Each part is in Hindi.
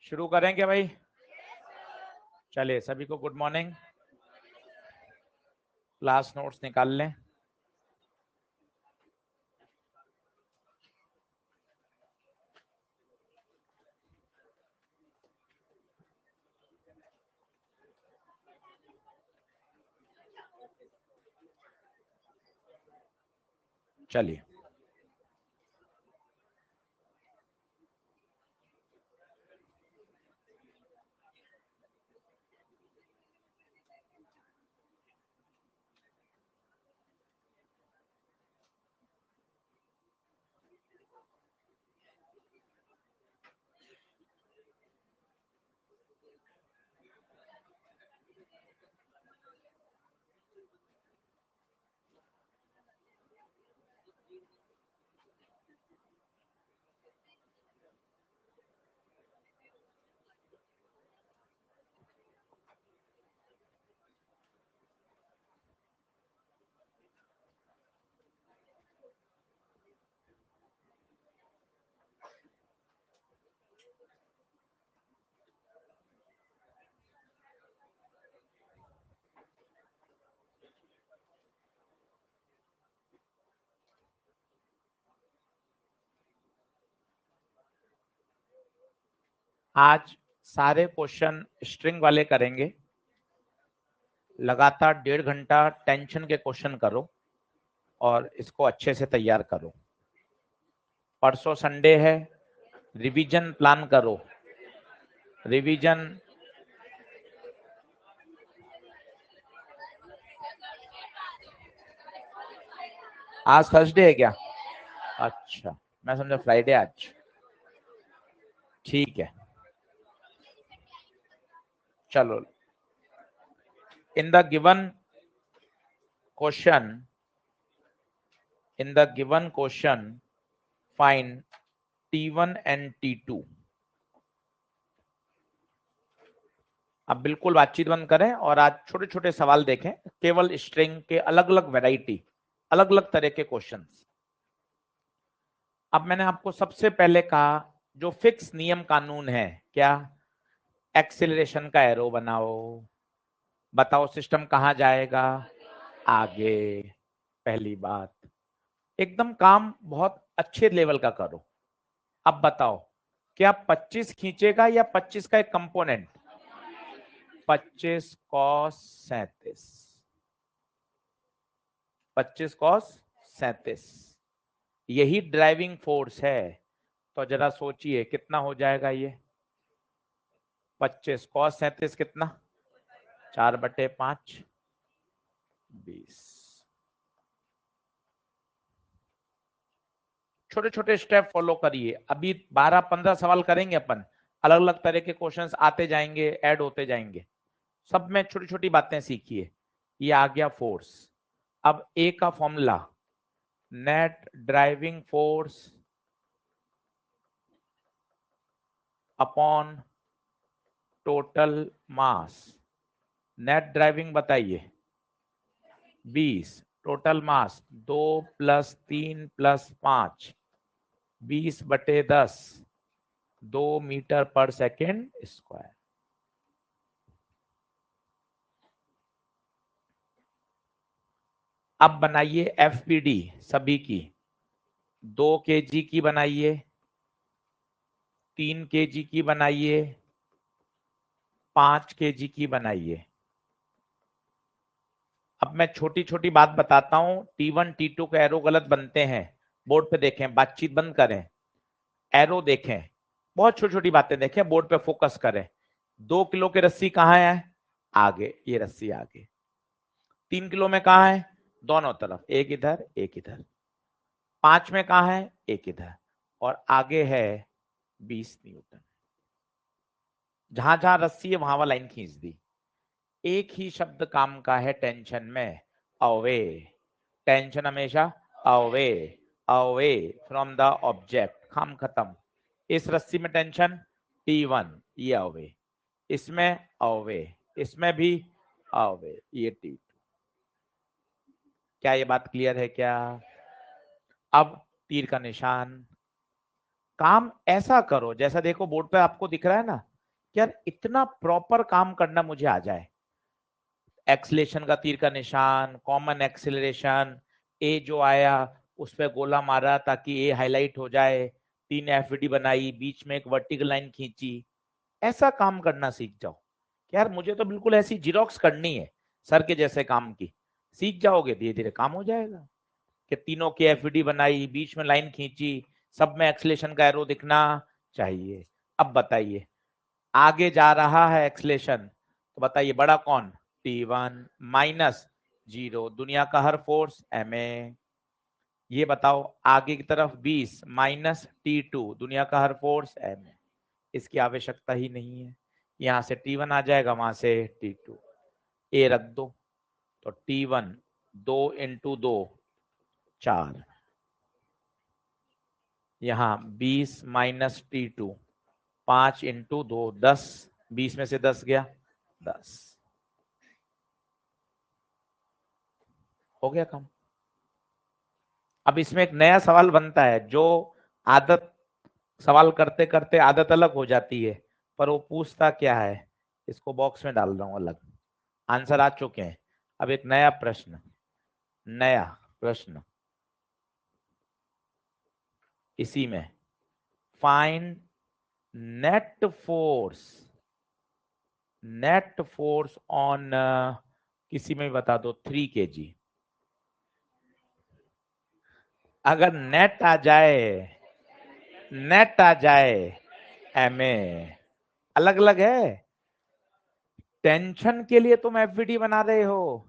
शुरू करें क्या भाई? चलिए, सभी को गुड मॉर्निंग। क्लास नोट्स निकाल लें। चलिए, आज सारे क्वेश्चन स्ट्रिंग वाले करेंगे। लगातार 1.5 घंटा टेंशन के क्वेश्चन करो और इसको अच्छे से तैयार करो। परसों संडे है, रिवीजन प्लान करो। रिवीजन आज थर्सडे है क्या? अच्छा, मैं समझा फ्राइडे आज। ठीक है, चलो। In the given question find T1 and T2। अब बिल्कुल बातचीत बंद करें और आज छोटे छोटे सवाल देखें। केवल स्ट्रिंग के अलग अलग वैरायटी, अलग अलग तरह के क्वेश्चंस। अब मैंने आपको सबसे पहले कहा, जो फिक्स नियम कानून है क्या? एक्सेलरेशन का एरो बनाओ, बताओ सिस्टम कहां जाएगा? आगे। पहली बात, एकदम काम बहुत अच्छे लेवल का करो। अब बताओ, क्या 25 खींचेगा या 25 का एक कंपोनेंट? 25 cos 37, 25 cos 37, यही ड्राइविंग फोर्स है। तो जरा सोचिए कितना हो जाएगा ये। 25 cos 37 कितना? 4/5, 20। छोटे छोटे स्टेप फॉलो करिए। अभी 12-15 सवाल करेंगे अपन। अलग अलग तरह के क्वेश्चंस आते जाएंगे, ऐड होते जाएंगे। सब में छोटी छोटी बातें सीखिए। ये आ गया फोर्स। अब ए का formula, net driving force upon total मास। नेट ड्राइविंग बताइए 20, टोटल मास 2 + 3 + 5, 20/10, 2 मीटर पर सेकेंड स्क्वायर। अब बनाइए एफपीडी सभी की। 2 kg की बनाइए, 3 kg की बनाइए, 5 kg की बनाइए। अब मैं छोटी छोटी बात बताता हूं। T1 T2 के एरो गलत बनते हैं। बोर्ड पे देखें, बातचीत बंद करें, एरो देखें, बहुत छोटी छोटी बातें देखें, बोर्ड पे फोकस करें। 2 किलो की रस्सी कहाँ है? आगे, ये रस्सी आगे। 3 किलो में कहाँ है? दोनों तरफ, एक इधर एक इधर। 5 में कहाँ है? एक इधर। और आगे है 20 न्यूटन। जहां जहां रस्सी है वहां लाइन खींच दी। एक ही शब्द काम का है टेंशन में, अवे। टेंशन हमेशा away, away from the object. काम खत्म। इस रस्सी में टेंशन T1, ये अवे। इसमें अवे, इसमें भी अवे, ये T2। क्या ये बात क्लियर है क्या? अब तीर का निशान। काम ऐसा करो जैसा देखो बोर्ड पे आपको दिख रहा है ना, यार इतना प्रॉपर काम करना मुझे आ जाए। एक्सलेशन का तीर का निशान, कॉमन एक्सेलरेशन, ए जो आया उस पर गोला मारा ताकि ए हाईलाइट हो जाए, 3 एफडी बनाई, बीच में एक वर्टिकल लाइन खींची, ऐसा काम करना सीख जाओ। यार मुझे तो बिल्कुल ऐसी जीरोक्स करनी है सर के जैसे काम की। सीख जाओगे धीरे धीरे काम हो जाएगा कि तीनों की एफडी बनाई, बीच में लाइन खींची, सब में एक्सलेशन का एरो दिखना चाहिए। अब बताइए आगे जा रहा है एक्सलेशन, तो बताइए बड़ा कौन, T1 माइनस 0, दुनिया का हर फोर्स ma। ये बताओ आगे की तरफ 20 माइनस T2, दुनिया का हर फोर्स ma। इसकी आवश्यकता ही नहीं है, यहां से T1 आ जाएगा, वहां से T2, ए रख दो, तो T1 2 इंटू 2 4, यहां 20 माइनस T2 5 इंटू 2 10, 20 में से 10 गया 10, हो गया काम। अब इसमें एक नया सवाल बनता है, जो आदत सवाल करते करते आदत अलग हो जाती है, पर वो पूछता क्या है, इसको बॉक्स में डाल रहा हूं अलग, आंसर आ चुके हैं। अब एक नया प्रश्न, नया प्रश्न इसी में, find net force, net force on, किसी में भी बता दो 3 kg। अगर नेट आ जाए, नेट आ जाए एमए, अलग अलग है। टेंशन के लिए तुम एफवीडी बना रहे हो,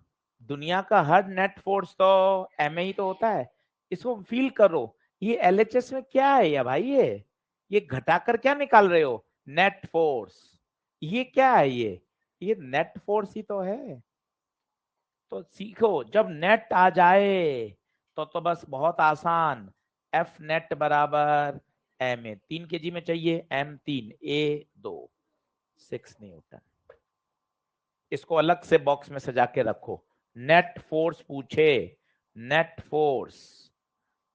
दुनिया का हर नेट फोर्स तो एमए ही तो होता है। इसको फील करो, ये एलएचएस में क्या है या भाई, ये घटाकर क्या निकाल रहे हो, नेट फोर्स, ये क्या है, ये नेट फोर्स ही तो है। तो सीखो, जब नेट आ जाए तो बस बहुत आसान, एफ नेट बराबर एम ए, 3 kg में चाहिए M3 A2 6 न्यूटन। इसको अलग से बॉक्स में सजा के रखो, नेट फोर्स पूछे, नेट फोर्स,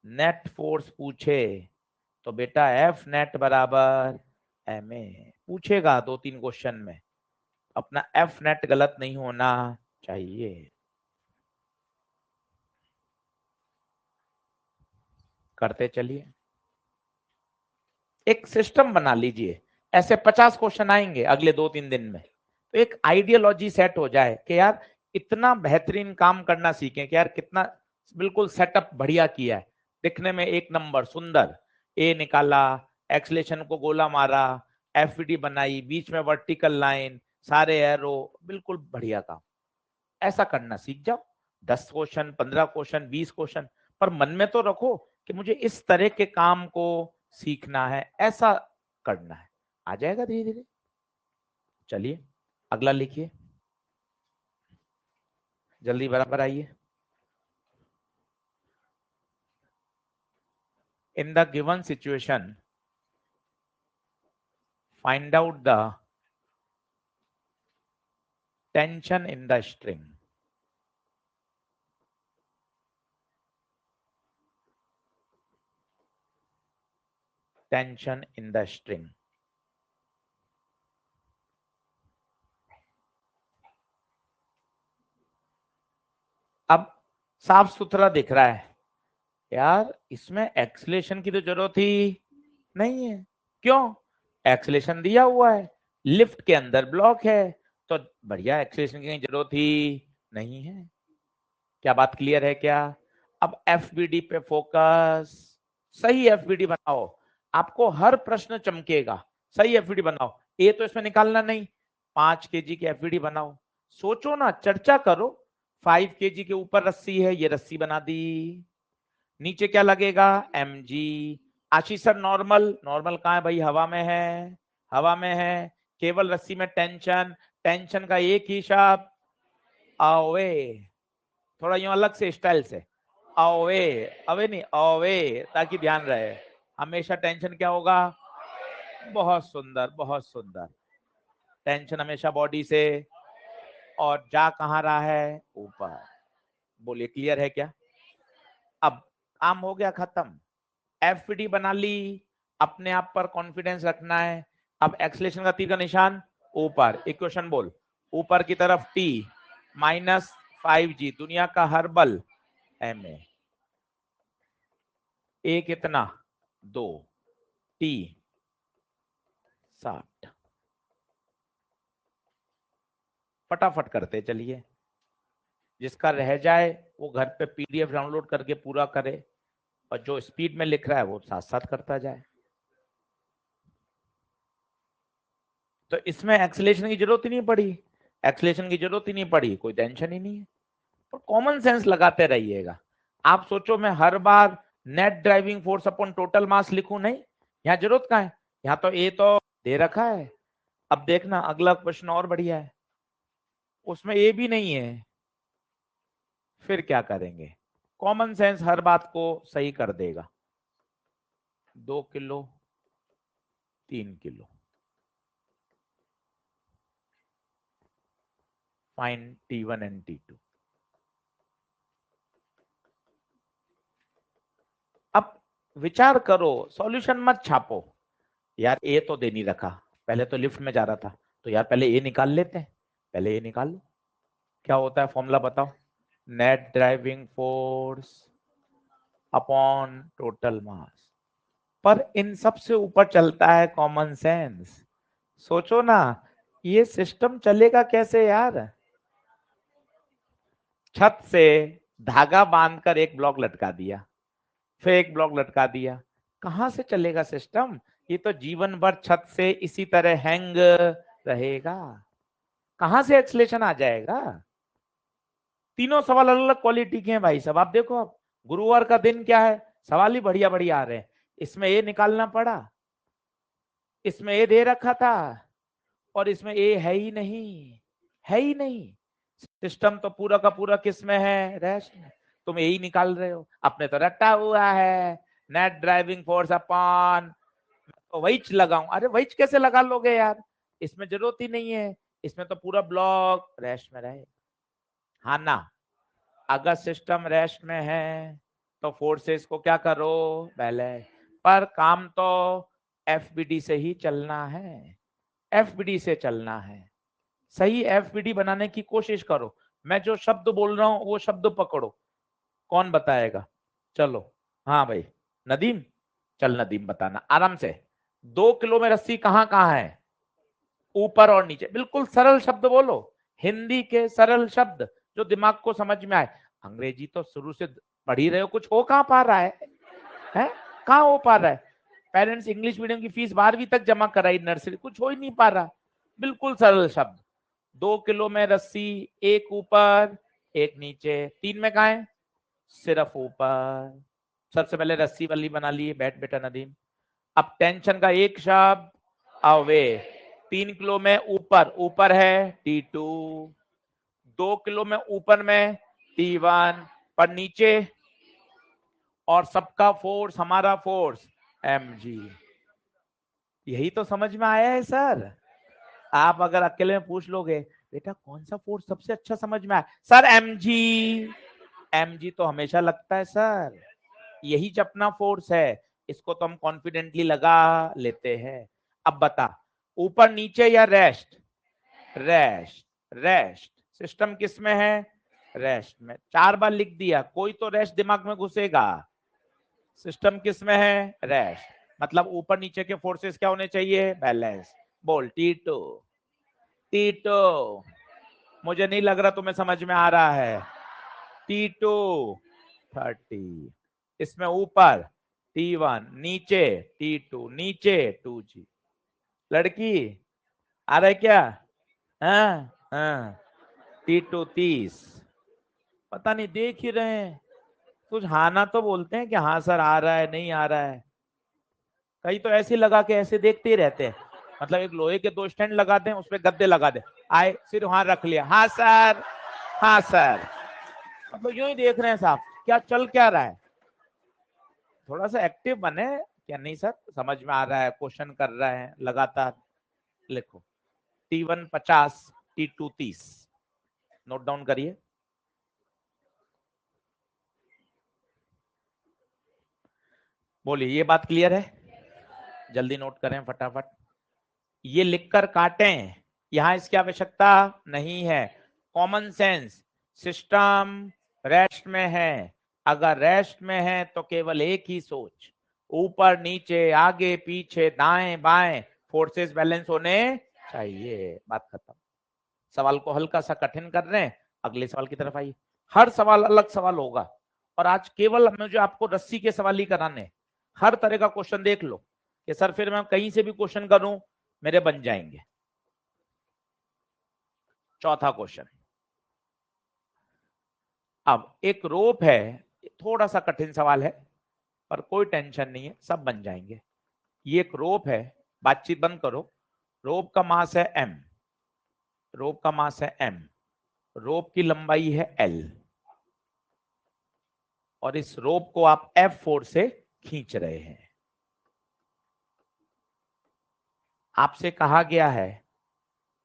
नेट फोर्स पूछे तो बेटा एफ नेट बराबर एम ए पूछेगा 2-3 क्वेश्चन में, अपना एफ नेट गलत नहीं होना चाहिए। करते चलिए, एक सिस्टम बना लीजिए, ऐसे 50 क्वेश्चन आएंगे अगले 2-3 दिन में, तो एक आइडियोलॉजी सेट हो जाए कि यार इतना बेहतरीन काम करना सीखें कि यार कितना बिल्कुल सेटअप बढ़िया किया है, दिखने में एक नंबर सुंदर, ए निकाला, एक्सलेशन को गोला मारा, एफडी बनाई, बीच में वर्टिकल लाइन, सारे एरो, बिल्कुल बढ़िया काम। ऐसा करना सीख जाओ, 10 क्वेश्चन, 15 क्वेश्चन, 20 क्वेश्चन, पर मन में तो रखो कि मुझे इस तरह के काम को सीखना है, ऐसा करना है, आ जाएगा धीरे धीरे। चलिए अगला लिखिए, जल्दी बराबर आइए। In the given situation find out the tension in the string. Tension in the string, अब साफ सुथरा दिख रहा है यार, इसमें एक्सलेशन की तो जरूरत ही नहीं है। क्यों, एक्सलेशन दिया हुआ है, लिफ्ट के अंदर ब्लॉक है, तो बढ़िया, एक्सलेशन की जरूरत ही नहीं है। क्या बात क्लियर है क्या? अब एफबीडी पे फोकस, सही एफबीडी बनाओ, आपको हर प्रश्न चमकेगा, सही एफबीडी बनाओ, ए तो इसमें निकालना नहीं, 5 kg की एफबीडी बनाओ, सोचो ना, चर्चा करो, 5 kg के ऊपर रस्सी है, ये रस्सी बना दी, नीचे क्या लगेगा mg। आशीष सर नॉर्मल, नॉर्मल कहाँ है भाई, हवा में है, हवा में है, केवल रस्सी में टेंशन, टेंशन का एक ही शब्द अवे, थोड़ा यूं अलग से स्टाइल से, अवे, अवे नहीं अवे, ताकि ध्यान रहे, हमेशा टेंशन क्या होगा, बहुत सुंदर बहुत सुंदर, टेंशन हमेशा बॉडी से, और जा कहाँ रहा है, ऊपर। बोलिए क्लियर है क्या? अब काम हो गया खत्म, एफडी बना ली, अपने आप पर कॉन्फिडेंस रखना है, अब एक्सलेशन का तीर का निशान ऊपर, इक्वेशन बोल, ऊपर की तरफ t माइनस 5g, दुनिया का हर बल ma, a कितना 2, t 60। फटाफट करते चलिए, जिसका रह जाए वो घर पे पीडीएफ डाउनलोड करके पूरा करे, और जो स्पीड में लिख रहा है वो साथ साथ करता जाए। तो इसमें एक्सेलेरेशन की जरूरत ही नहीं पड़ी, एक्सेलेरेशन की जरूरत ही नहीं पड़ी, कोई टेंशन ही नहीं है। और कॉमन सेंस लगाते रहिएगा। आप सोचो मैं हर बार net driving force upon total mass लिखूं, नहीं, यहाँ जरूरत कहाँ है, यहाँ तो ए तो दे रखा है। अब देखना अगला क्वेश्चन और बढ़िया है, उसमें ए भी नहीं है, फिर क्या करेंगे? कॉमन सेंस हर बात को सही कर देगा। 2 kilo 3 kilo, find T1 and T2। अब विचार करो, सॉल्यूशन मत छापो। यार ए तो दे नहीं रखा, पहले तो लिफ्ट में जा रहा था, तो यार पहले ए निकाल लेते हैं, पहले ए निकाल लो। क्या होता है फॉर्मूला बताओ? Net driving force upon total मास। पर इन सबसे ऊपर चलता है कॉमन सेंस। सोचो ना, ये सिस्टम चलेगा कैसे यार? छत से धागा बांधकर एक ब्लॉक लटका दिया, फिर एक ब्लॉक लटका दिया, कहां से चलेगा सिस्टम? ये तो जीवन भर छत से इसी तरह हैंग रहेगा, कहां से एक्सलेशन आ जाएगा? तीनों सवाल अलग अलग क्वालिटी के हैं भाई साहब। आप देखो, आप गुरुवार का दिन क्या है, सवाल ही बढ़िया बढ़िया आ रहे हैं। इसमें ए निकालना पड़ा, इसमें ए दे रखा था, और इसमें ए है ही नहीं, है ही नहीं। सिस्टम तो पूरा का पूरा किस में है? रेस्ट में। तुम यही निकाल रहे हो, अपने तो रटा हुआ है नेट ड्राइविंग फोर्स अपॉन, तो वही लगाऊं। अरे वही कैसे लगा लोगे यार, इसमें जरूरत ही नहीं है, इसमें तो पूरा ब्लॉक रेस्ट में रहे। हाँ ना, अगर सिस्टम रेस्ट में है तो फोर्सेस को क्या करो? बैलेंस। पर काम तो एफबीडी से ही चलना है, एफबीडी से चलना है। सही एफबीडी बनाने की कोशिश करो। मैं जो शब्द बोल रहा हूं वो शब्द पकड़ो। कौन बताएगा? चलो, हाँ भाई नदीम, चल नदीम बताना आराम से। 2 किलो में रस्सी कहां कहां है? ऊपर और नीचे। बिल्कुल सरल शब्द बोलो, हिंदी के सरल शब्द जो दिमाग को समझ में आए। अंग्रेजी तो शुरू से पढ़ ही रहे हो, कुछ हो कहां पा रहा है? कहां हो पा रहा है? पेरेंट्स इंग्लिश मीडियम की फीस 12वीं तक जमा कराई, नर्सरी कुछ हो ही नहीं पा रहा। बिल्कुल सरल शब्द। 2 किलो में रस्सी, एक ऊपर एक नीचे, 3 में कहा है? सिर्फ ऊपर। सबसे पहले रस्सी वाली बना ली, बैठ बेटा नदीम। अब टेंशन का एक शब्द, अवे। 3 किलो में ऊपर, ऊपर है T2, 2 किलो में ऊपर में T1, पर नीचे, और सबका फोर्स हमारा फोर्स mg। यही तो समझ में आया है सर। आप अगर अकेले में पूछ लोगे बेटा कौन सा फोर्स सबसे अच्छा समझ में आया, सर mg। mg तो हमेशा लगता है सर, यही अपना फोर्स है, इसको तो हम कॉन्फिडेंटली लगा लेते हैं। अब बता, ऊपर नीचे या रेस्ट? Rest, rest. सिस्टम किस में है? रेस्ट में। 4 बार लिख दिया, कोई तो रेस्ट दिमाग में घुसेगा। सिस्टम किस में है? रेस्ट। मतलब ऊपर नीचे के फोर्सेस क्या होने चाहिए? बैलेंस। बोल T2, T2। मुझे नहीं लग रहा तुम्हें समझ में आ रहा है। T2 30, इसमें ऊपर T1, नीचे T2, नीचे 2G। लड़की आ रहा है क्या? हाँ हाँ, T2 30। पता नहीं, देख ही रहे हैं कुछ। हाँ ना तो बोलते हैं कि हाँ सर आ रहा है, नहीं आ रहा है। कई तो ऐसे लगा के ऐसे देखते ही रहते हैं, मतलब एक लोहे के 2 स्टैंड लगा दें, उसपे गद्दे लगा दे, आए सिर वहां रख लिया, हाँ सर, हाँ सर। मतलब यूं ही देख रहे हैं साहब, क्या चल क्या रहा है। थोड़ा सा एक्टिव बने। क्या नहीं सर समझ में आ रहा है, क्वेश्चन कर रहे हैं लगातार। लिखो T1 50, T2 30, नोट डाउन करिए। बोलिए ये बात क्लियर है? जल्दी नोट करें फटाफट। ये लिखकर काटें, यहां इसकी आवश्यकता नहीं है। कॉमन सेंस, सिस्टम रेस्ट में है, अगर रेस्ट में है तो केवल एक ही सोच, ऊपर नीचे आगे पीछे दाएं बाएं फोर्सेस बैलेंस होने चाहिए। बात खत्म। सवाल को हल्का सा कठिन कर रहे हैं, अगले सवाल की तरफ आइए। हर सवाल अलग सवाल होगा, और आज केवल मुझे आपको रस्सी के सवाल ही कराने। हर तरह का क्वेश्चन देख लो कि सर फिर मैं कहीं से भी क्वेश्चन करूं मेरे बन जाएंगे। चौथा क्वेश्चन, अब एक रोप है, थोड़ा सा कठिन सवाल है पर कोई टेंशन नहीं है, सब बन जाएंगे। ये एक रोप है, बातचीत बंद करो। रोप का मास है m, रोप का मास है m, रोप की लंबाई है l, और इस रोप को आप F फोर्स से खींच रहे हैं। आपसे कहा गया है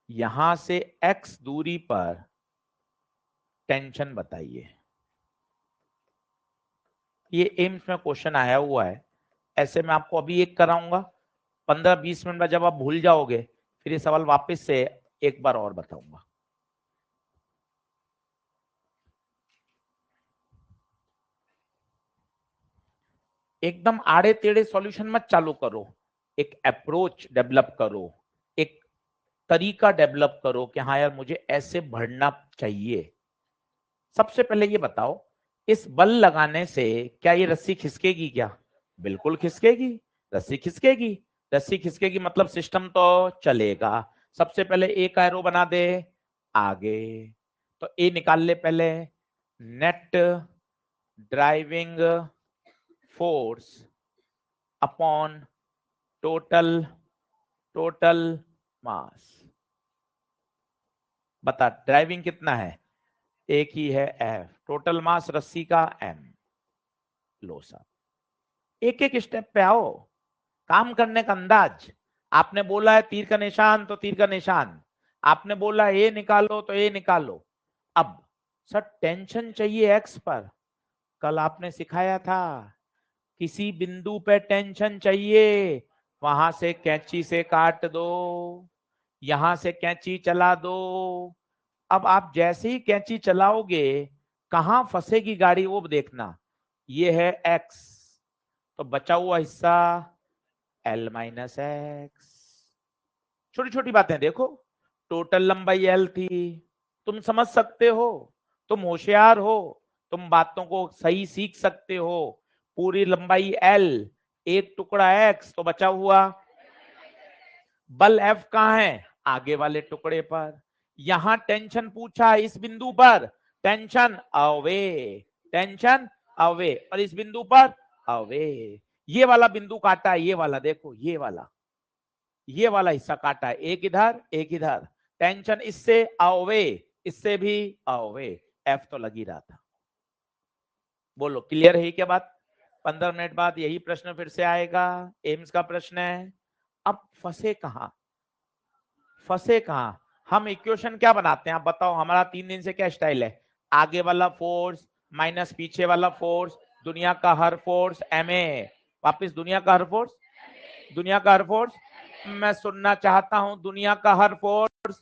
यहां से x दूरी पर टेंशन बताइए। ये एम्स में क्वेश्चन आया हुआ है, ऐसे मैं आपको अभी एक कराऊंगा, 15-20 मिनट में जब आप भूल जाओगे फिर ये सवाल वापस से एक बार और बताऊंगा। एकदम आड़े टेढ़े सॉल्यूशन मत चालू करो, एक अप्रोच डेवलप करो, एक तरीका डेवलप करो कि हाँ यार मुझे ऐसे बढ़ना चाहिए। सबसे पहले ये बताओ, इस बल लगाने से क्या ये रस्सी खिसकेगी क्या? बिल्कुल खिसकेगी, रस्सी खिसकेगी। रस्सी खिसकेगी मतलब सिस्टम तो चलेगा। सबसे पहले एक एरो बना दे आगे, तो ए निकाल ले पहले। Net driving force upon total मास। बता ड्राइविंग कितना है? एक ही है F, टोटल मास रस्सी का M। लो साहब एक एक स्टेप पे आओ, काम करने का अंदाज। आपने बोला है तीर का निशान तो तीर का निशान, आपने बोला ये निकालो तो ये निकालो। अब सर टेंशन चाहिए एक्स पर, कल आपने सिखाया था किसी बिंदु पे टेंशन चाहिए, वहां से कैंची से काट दो, यहां से कैंची चला दो। अब आप जैसे ही कैंची चलाओगे कहां फंसेगी गाड़ी वो देखना। ये है एक्स, तो बचा हुआ हिस्सा L माइनस एक्स। छोटी छोटी बातें देखो, टोटल लंबाई L थी, तुम समझ सकते हो, तुम होशियार हो, तुम बातों को सही सीख सकते हो। पूरी लंबाई L, एक टुकड़ा X, तो बचा हुआ बल F कहाँ है? आगे वाले टुकड़े पर। यहां टेंशन पूछा, इस बिंदु पर टेंशन अवे, टेंशन अवे, और इस बिंदु पर अवे। ये वाला बिंदु काटा, ये वाला देखो, ये वाला हिस्सा काटा है, एक इधर एक इधर। टेंशन इससे अवे, इससे भी अवे, एफ तो लग ही रहा था। बोलो क्लियर है क्या बात? 15 मिनट बाद यही प्रश्न फिर से आएगा, एम्स का प्रश्न है। अब फंसे कहां, फंसे कहां? हम इक्वेशन क्या बनाते हैं आप बताओ, हमारा 3 दिन से क्या स्टाइल है? आगे वाला फोर्स माइनस पीछे वाला फोर्स, दुनिया का हर फोर्स ma, वापिस दुनिया का हर फोर्स, दुनिया का हर फोर्स। मैं सुनना चाहता हूं दुनिया का हर फोर्स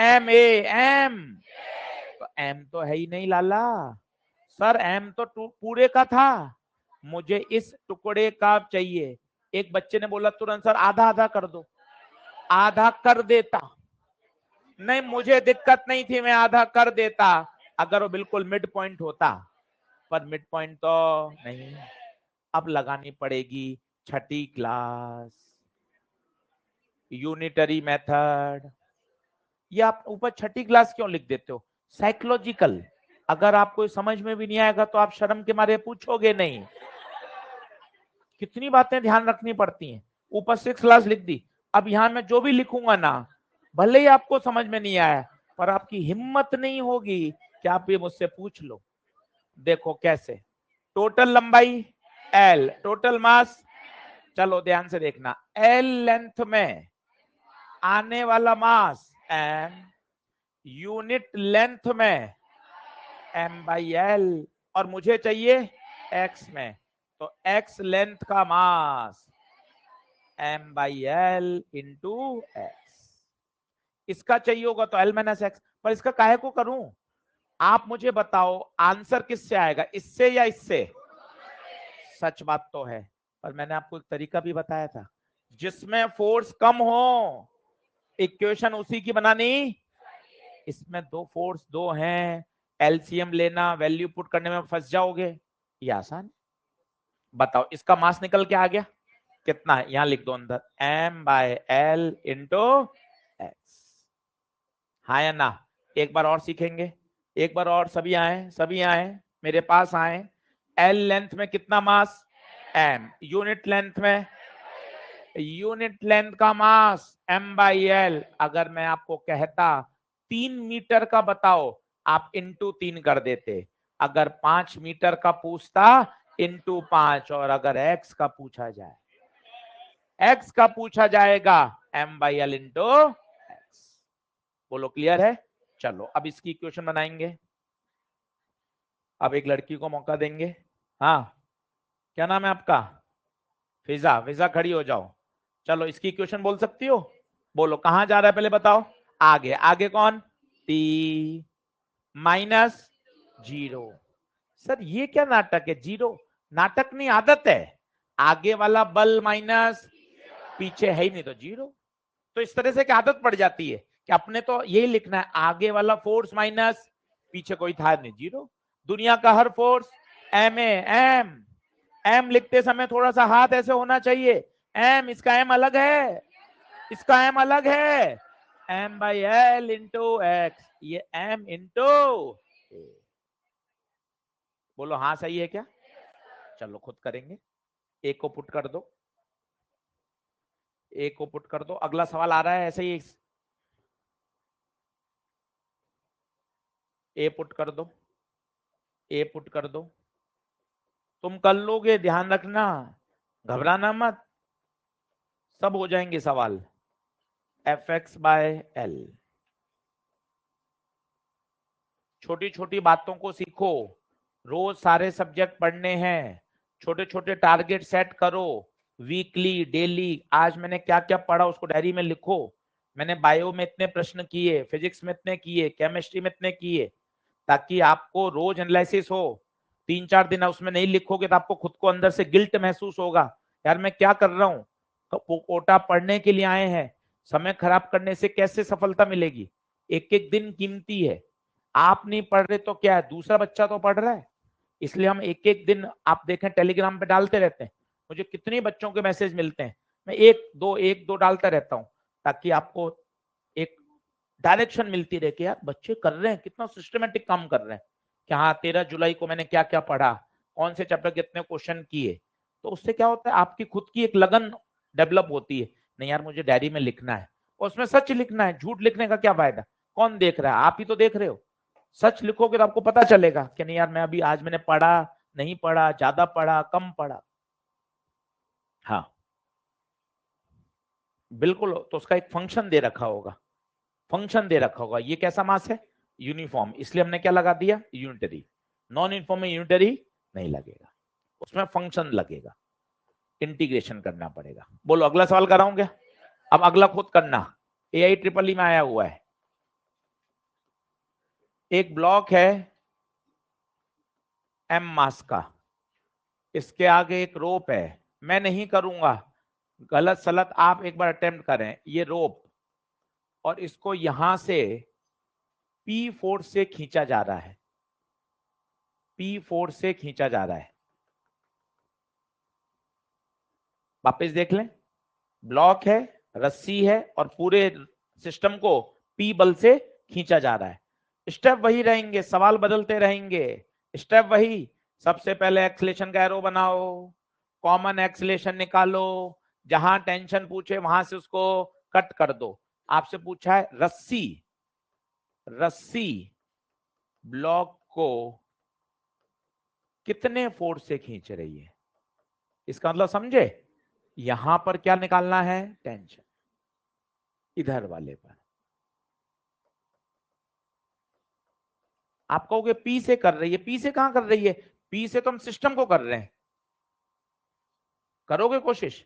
एम ए एम, तो एम तो है ही नहीं लाला। सर एम तो पूरे का था, मुझे इस टुकड़े का चाहिए। एक बच्चे ने बोला तुरंत सर आधा आधा कर दो, आधा कर देता। नहीं मुझे दिक्कत नहीं थी, मैं आधा कर देता अगर वो बिल्कुल मिड पॉइंट होता, पर मिड पॉइंट तो नहीं। अब लगानी पड़ेगी छठी क्लास, यूनिटरी मेथड। ये आप ऊपर छठी क्लास क्यों लिख देते हो? साइकोलॉजिकल। अगर आपको समझ में भी नहीं आएगा तो आप शर्म के मारे पूछोगे नहीं। कितनी बातें ध्यान रखनी पड़ती हैं। ऊपर 6 क्लास लिख दी, अब यहां मैं जो भी लिखूंगा ना, भले ही आपको समझ में नहीं आया, पर आपकी हिम्मत नहीं होगी कि आप ये मुझसे पूछ लो। देखो कैसे, टोटल लंबाई L, टोटल मास, चलो ध्यान से देखना, L लेंथ में आने वाला मास M, यूनिट लेंथ में M/L, और मुझे चाहिए X में, तो X लेंथ का मास m by L into x. इसका चाहिए होगा तो l माइनस एक्स, पर इसका काहे को करूं? आप मुझे बताओ आंसर किससे आएगा, इससे या इससे? सच बात तो है, पर मैंने आपको एक तरीका भी बताया था, जिसमें फोर्स कम हो इक्वेशन उसी की बनानी। इसमें दो फोर्स दो हैं, एलसीएम लेना, वैल्यू पुट करने में फंस जाओगे। ये आसान। बताओ इसका मास निकल के आ गया कितना है, यहां लिख दो अंदर m by L into x. हाँ या ना? एक बार और सीखेंगे, एक बार और। सभी आए मेरे पास आए। एल लेंथ में कितना मास? m। यूनिट लेंथ में? यूनिट लेंथ का मास m बाई एल। अगर मैं आपको कहता 3 मीटर का बताओ, आप इंटू 3 कर देते। अगर 5 मीटर का पूछता इंटू 5, और अगर x का पूछा जाए, x का पूछा जाएगा m by L into x. बोलो क्लियर है? चलो अब इसकी इक्वेशन बनाएंगे। अब एक लड़की को मौका देंगे। हाँ, क्या नाम है आपका? फिजा। फिजा खड़ी हो जाओ। चलो इसकी इक्वेशन बोल सकती हो? बोलो कहां जा रहा है पहले बताओ। आगे, आगे कौन? t minus 0। सर ये क्या नाटक है? 0 नाटक नहीं, आदत है। आगे वाला बल माइनस, पीछे है ही नहीं तो 0। तो इस तरह से क्या आदत पड़ जाती है कि अपने तो यही लिखना है, आगे वाला फोर्स माइनस, पीछे कोई था नहीं, 0। दुनिया का हर फोर्स एम है, एम। एम लिखते समय थोड़ा सा हाथ ऐसे होना चाहिए। एम, इसका एम अलग है, इसका एम अलग है। M by L into X, ये एम इंटू। बोलो हाँ सही है क्या? चलो खुद करेंगे। एक को पुट कर दो, एक को पुट कर दो। अगला सवाल आ रहा है ऐसे ही, ए पुट कर दो, ए पुट कर दो। तुम कर लोगे, ध्यान रखना, घबराना मत, सब हो जाएंगे सवाल। F x by L. छोटी छोटी बातों को सीखो, रोज सारे सब्जेक्ट पढ़ने हैं। छोटे छोटे टारगेट सेट करो, वीकली, डेली। आज मैंने क्या क्या पढ़ा उसको डायरी में लिखो। मैंने बायो में इतने प्रश्न किए, फिजिक्स में इतने किए, केमिस्ट्री में इतने किए, ताकि आपको रोज एनालिसिस हो। 3-4 दिन उसमें नहीं लिखोगे तो आपको खुद को अंदर से गिल्ट महसूस होगा, यार मैं क्या कर रहा हूँ। तो कोटा पढ़ने के लिए आए हैं, समय खराब करने से कैसे सफलता मिलेगी? एक एक दिन कीमती है। आप नहीं पढ़ रहे तो क्या है, दूसरा बच्चा तो पढ़ रहा है। इसलिए हम एक एक दिन, आप देखें टेलीग्राम पे डालते रहते हैं, मुझे कितने बच्चों के मैसेज मिलते हैं। मैं एक दो डालता रहता हूँ, ताकि आपको एक डायरेक्शन मिलती रहे कि यार बच्चे कर रहे हैं, कितना सिस्टमेटिक काम कर रहे हैं। कि हाँ 13 जुलाई को मैंने क्या क्या पढ़ा, कौन से चैप्टर कितने क्वेश्चन किए। तो उससे क्या होता है, आपकी खुद की एक लगन डेवलप होती है। नहीं यार मुझे डायरी में लिखना है, और उसमें सच लिखना है। झूठ लिखने का क्या फायदा, कौन देख रहा है? आप ही तो देख रहे हो। सच लिखोगे तो आपको पता चलेगा कि नहीं यार मैं अभी आज मैंने पढ़ा, नहीं पढ़ा, ज्यादा पढ़ा, कम पढ़ा। हाँ बिल्कुल, तो उसका एक फंक्शन दे रखा होगा, फंक्शन दे रखा होगा। ये कैसा मास है? यूनिफॉर्म, इसलिए हमने क्या लगा दिया? यूनिटरी। नॉन यूनिफॉर्म में यूनिटरी नहीं लगेगा, उसमें फंक्शन लगेगा। इंटीग्रेशन करना पड़ेगा। बोलो अगला सवाल कराऊंगे। अब अगला खुद करना, AIEEE में आया हुआ है। एक ब्लॉक है m मास का, इसके आगे एक रोप है। मैं नहीं करूंगा, गलत सलत आप एक बार अटेम्प्ट करें। ये रोप, और इसको यहां से P फोर्स से खींचा जा रहा है, P फोर्स से खींचा जा रहा है। वापस देख लें, ब्लॉक है, रस्सी है, और पूरे सिस्टम को P बल से खींचा जा रहा है। स्टेप वही रहेंगे, सवाल बदलते रहेंगे, स्टेप वही। सबसे पहले एक्सलेशन का एरो बनाओ, कॉमन एक्सलेशन निकालो, जहां टेंशन पूछे वहां से उसको कट कर दो। आपसे पूछा है रस्सी, रस्सी ब्लॉक को कितने फोर्स से खींच रही है, इसका मतलब समझे। यहां पर क्या निकालना है? टेंशन इधर वाले पर। आप कहोगे पी से कर रही है, पी से कहां कर रही है? पी से तो हम सिस्टम को कर रहे हैं। करोगे कोशिश?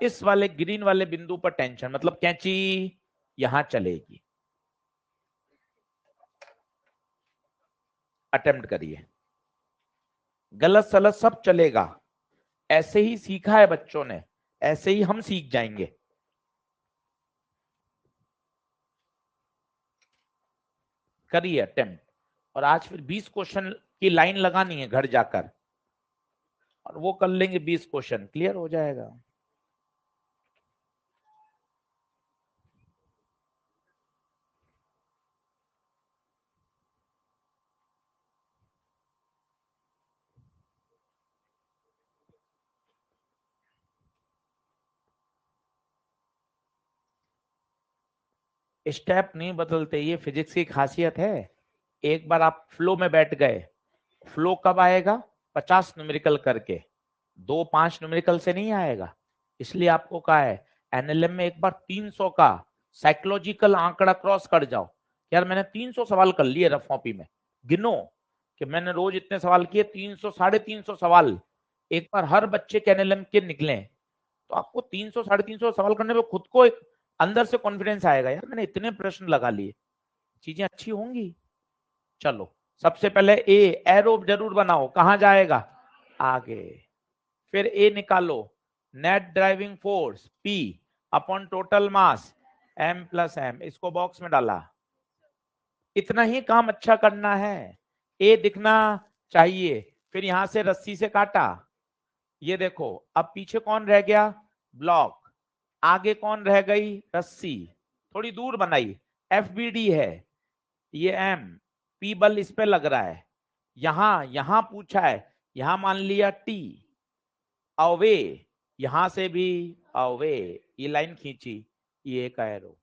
इस वाले ग्रीन वाले बिंदु पर टेंशन, मतलब कैंची यहां चलेगी। अटेम्प्ट करिए, गलत सलत सब चलेगा। ऐसे ही सीखा है बच्चों ने, ऐसे ही हम सीख जाएंगे। करिए अटेम्प्ट, और आज फिर 20 क्वेश्चन की लाइन लगानी है घर जाकर, और वो कर लेंगे 20 क्वेश्चन, क्लियर हो जाएगा। स्टेप नहीं बदलते, ये फिजिक्स की खासियत है। एक बार आप फ्लो में बैठ गए, फ्लो कब आएगा? 50 न्यूमेरिकल करके, 2-5 न्यूमेरिकल से नहीं आएगा। इसलिए आपको कहा है एनएलएम में एक बार 300 का साइकोलॉजिकल आंकड़ा क्रॉस कर जाओ। यार मैंने 300 सवाल कर लिए रफ कॉपी में, गिनो कि मैंने रोज इतने सवाल किए, 300 350 सवाल एक बार हर बच्चे के एनएलएम के निकले, तो आपको 300 350 सवाल करने पे खुद को एक अंदर से कॉन्फिडेंस आएगा, यार मैंने इतने प्रश्न लगा लिए, चीजें अच्छी होंगी। चलो सबसे पहले ए एरो जरूर बनाओ, कहां जाएगा? आगे। फिर ए निकालो, net driving force P upon total mass M plus M, इसको बॉक्स में डाला। इतना ही काम अच्छा करना है, ए दिखना चाहिए। फिर यहां से रस्सी से काटा, ये देखो अब पीछे कौन रह गया? ब्लॉक। आगे कौन रह गई? रस्सी। थोड़ी दूर बनाई, एफबीडी है ये, एम पी बल इस पे लग रहा है। यहां यहां पूछा है, यहां मान लिया टी, अवे, यहां से भी अवे, ये लाइन खींची, ये एक एरो।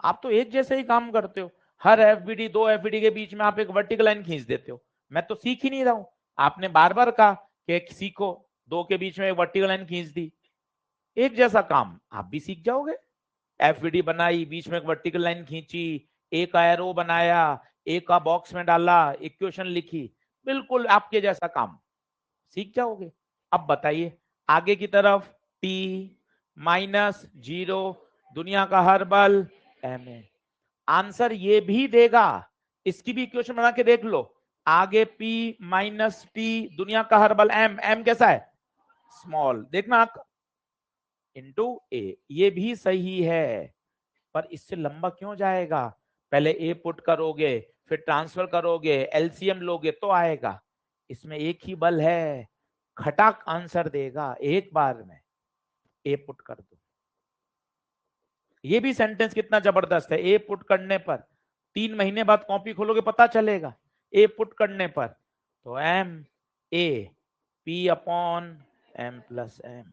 आप तो एक जैसे ही काम करते हो, हर एफबीडी 2 एफबीडी के बीच में आप एक वर्टिकल लाइन खींच देते हो। मैं तो सीख ही नहीं रहा हूं, आपने बार बार कहा कि सीखो, 2 के बीच में एक वर्टिकल लाइन खींच दी, एक जैसा काम आप भी सीख जाओगे। एफबीडी बनाई, बीच में एक वर्टिकल लाइन खींची, एक एरो बनाया, एक का बॉक्स में डाला, इक्वेशन लिखी, बिल्कुल आपके जैसा काम, सीख जाओगे। अब बताइए आगे की तरफ, टी माइनस 0, दुनिया का हर बल एम ए। आंसर ये भी देगा, इसकी भी इक्वेशन बना के देख लो। आगे P माइनस टी, दुनिया का हर बल एम, एम कैसा है? स्मॉल, देखना इंटू ए, ये भी सही है। पर इससे लंबा क्यों जाएगा? पहले ए पुट करोगे, फिर ट्रांसफर करोगे, एलसीएम लोगे तो आएगा। इसमें एक ही बल है, खटाक आंसर देगा एक बार में। ए पुट कर दो, ये भी सेंटेंस कितना जबरदस्त है। ए पुट करने पर 3 महीने बाद कॉपी खोलोगे पता चलेगा, ए पुट करने पर तो M A P upon M plus M.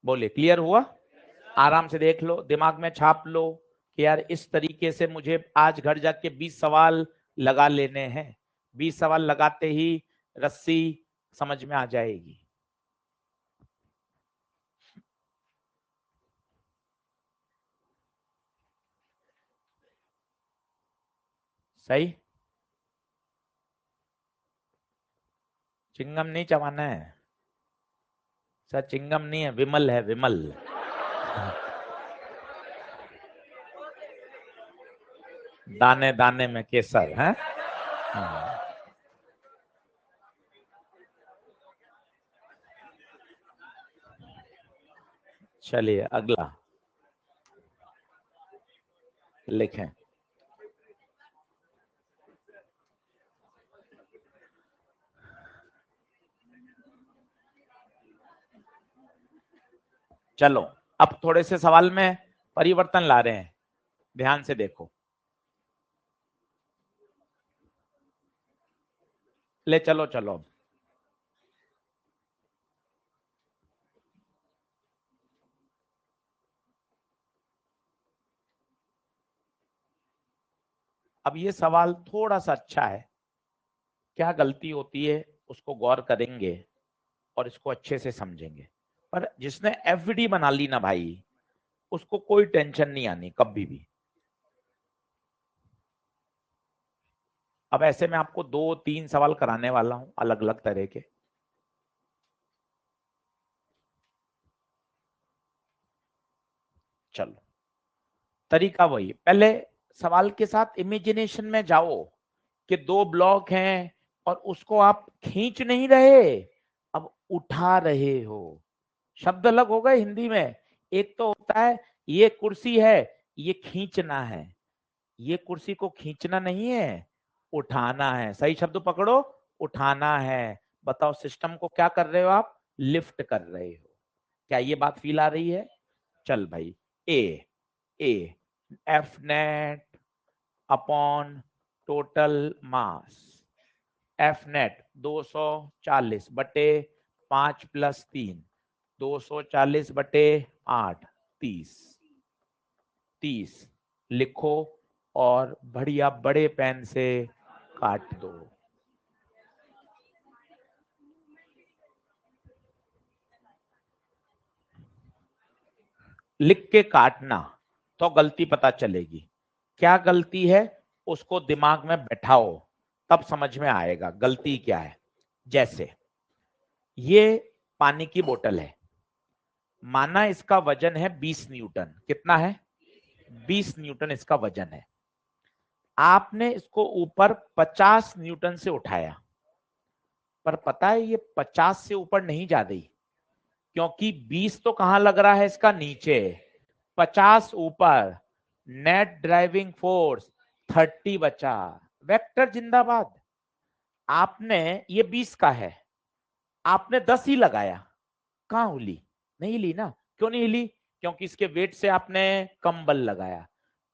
बोले क्लियर हुआ? आराम से देख लो, दिमाग में छाप लो कि यार इस तरीके से मुझे आज घर जाके 20 सवाल लगा लेने हैं। 20 सवाल लगाते ही रस्सी समझ में आ जाएगी। सही? चिंगम नहीं चबाना है सर, चिंगम नहीं है, विमल है, विमल। दाने दाने में केसर है। चलिए अगला लिखें। चलो अब थोड़े से सवाल में परिवर्तन ला रहे हैं, ध्यान से देखो। ले चलो चलो, अब ये सवाल थोड़ा सा अच्छा है, क्या गलती होती है उसको गौर करेंगे और इसको अच्छे से समझेंगे। पर जिसने एफडी बना ली ना भाई, उसको कोई टेंशन नहीं आनी कभी भी। अब ऐसे में आपको 2-3 सवाल कराने वाला हूं अलग अलग तरह के, चलो तरीका वही, पहले सवाल के साथ इमेजिनेशन में जाओ कि दो ब्लॉक हैं और उसको आप खींच नहीं रहे, अब उठा रहे हो। शब्द अलग हो गए हिंदी में। एक तो होता है ये कुर्सी है, ये खींचना है, ये कुर्सी को खींचना नहीं है, उठाना है। सही शब्द पकड़ो, उठाना है। बताओ सिस्टम को क्या कर रहे हो आप, लिफ्ट कर रहे हो। क्या ये बात फील आ रही है? चल भाई, A F net upon total mass, F net 240 बटे 5 + 3, 240 बटे 8, 30 लिखो और बढ़िया बड़े पेन से काट दो। लिख के काटना तो गलती पता चलेगी। क्या गलती है उसको दिमाग में बैठाओ, तब समझ में आएगा गलती क्या है। जैसे ये पानी की बोतल है, माना इसका वजन है 20 न्यूटन। कितना है? 20 न्यूटन इसका वजन है। आपने इसको ऊपर 50 न्यूटन से उठाया, पर पता है ये 50 से ऊपर नहीं जा रही, क्योंकि 20 तो कहां लग रहा है इसका, नीचे, 50 ऊपर। नेट ड्राइविंग फोर्स 30 बचा। वेक्टर जिंदाबाद। आपने ये 20 का है, आपने 10 ही लगाया, कहां हिली? नहीं हिली ना। क्यों नहीं हिली? क्योंकि इसके वेट से आपने कम बल लगाया।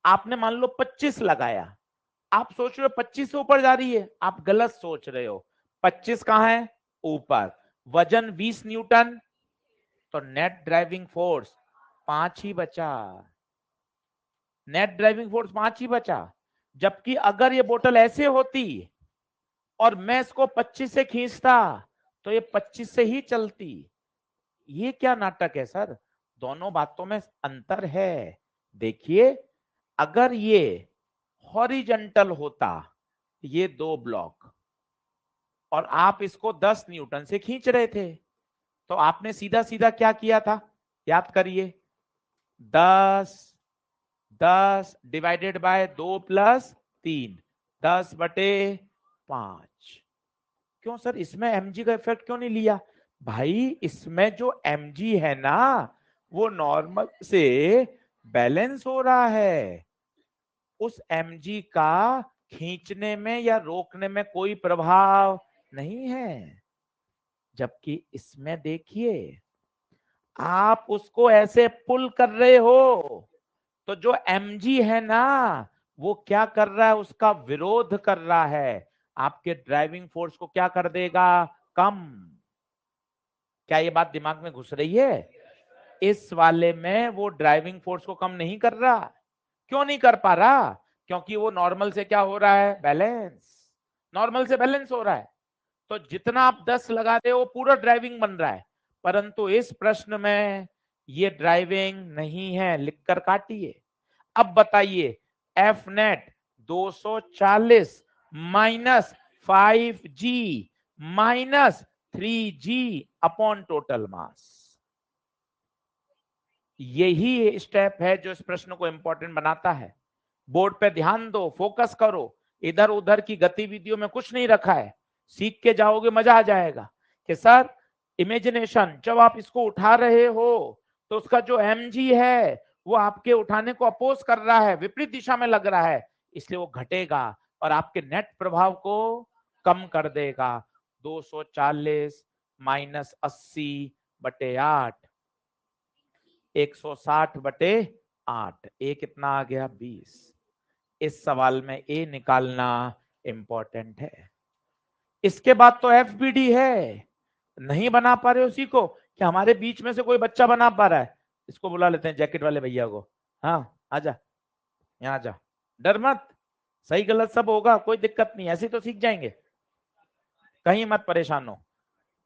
आपने मान लो 25 लगाया, आप सोच रहे हो 25 से ऊपर जा रही है, आप गलत सोच रहे हो। 25 कहां है? ऊपर। वजन 20 न्यूटन, तो नेट ड्राइविंग फोर्स 5 ही बचा। नेट ड्राइविंग फोर्स 5 ही बचा। जबकि अगर ये बोतल ऐसे होती और मैं इसको 25 से खींचता तो ये 25 से ही चलती। ये क्या नाटक है सर? दोनों बातों में अंतर है। देखिए, अगर ये हॉरिजॉन्टल होता, ये दो ब्लॉक, और आप इसको 10 न्यूटन से खींच रहे थे, तो आपने सीधा सीधा क्या किया था? याद करिए, 10 10 डिवाइडेड बाय 2 + 3, 10/5। क्यों सर, इसमें mg का इफेक्ट क्यों नहीं लिया? भाई इसमें जो mg है ना, वो नॉर्मल से बैलेंस हो रहा है। उस mg का खींचने में या रोकने में कोई प्रभाव नहीं है। जबकि इसमें देखिए, आप उसको ऐसे पुल कर रहे हो, तो जो mg है ना, वो क्या कर रहा है? उसका विरोध कर रहा है। आपके ड्राइविंग फोर्स को क्या कर देगा? कम। क्या ये बात दिमाग में घुस रही है? इस वाले में वो ड्राइविंग फोर्स को कम नहीं कर रहा। क्यों नहीं कर पा रहा? क्योंकि वो नॉर्मल से क्या हो रहा है? बैलेंस। नॉर्मल से बैलेंस हो रहा है। तो जितना आप 10 लगा दे वो पूरा ड्राइविंग बन रहा है, परंतु इस प्रश्न में ये ड्राइविंग नहीं है। लिखकर काटिए। अब बताइए, F net 240 minus 5g minus 3g upon total मास। यही स्टेप है जो इस प्रश्न को इंपॉर्टेंट बनाता है। बोर्ड पे ध्यान दो, फोकस करो। इधर उधर की गतिविधियों में कुछ नहीं रखा है। सीख के जाओगे, मजा आ जाएगा। कि सर इमेजिनेशन, जब आप इसको उठा रहे हो तो उसका जो mg है वो आपके उठाने को अपोज कर रहा है, विपरीत दिशा में लग रहा है, इसलिए वो घटेगा और आपके नेट प्रभाव को कम कर देगा। 240 माइनस 80/8, 160/8, ए कितना आ गया? 20। इस सवाल में ए निकालना इंपॉर्टेंट है। इसके बाद तो एफबीडी है। नहीं बना पा रहे उसी को, कि हमारे बीच में से कोई बच्चा बना पा रहा है? इसको बुला लेते हैं, जैकेट वाले भैया को। हाँ आजा, यहाँ आजा, डर मत। सही गलत सब होगा, कोई दिक्कत नहीं, ऐसे तो सीख जाएंगे। कहीं मत परेशान हो।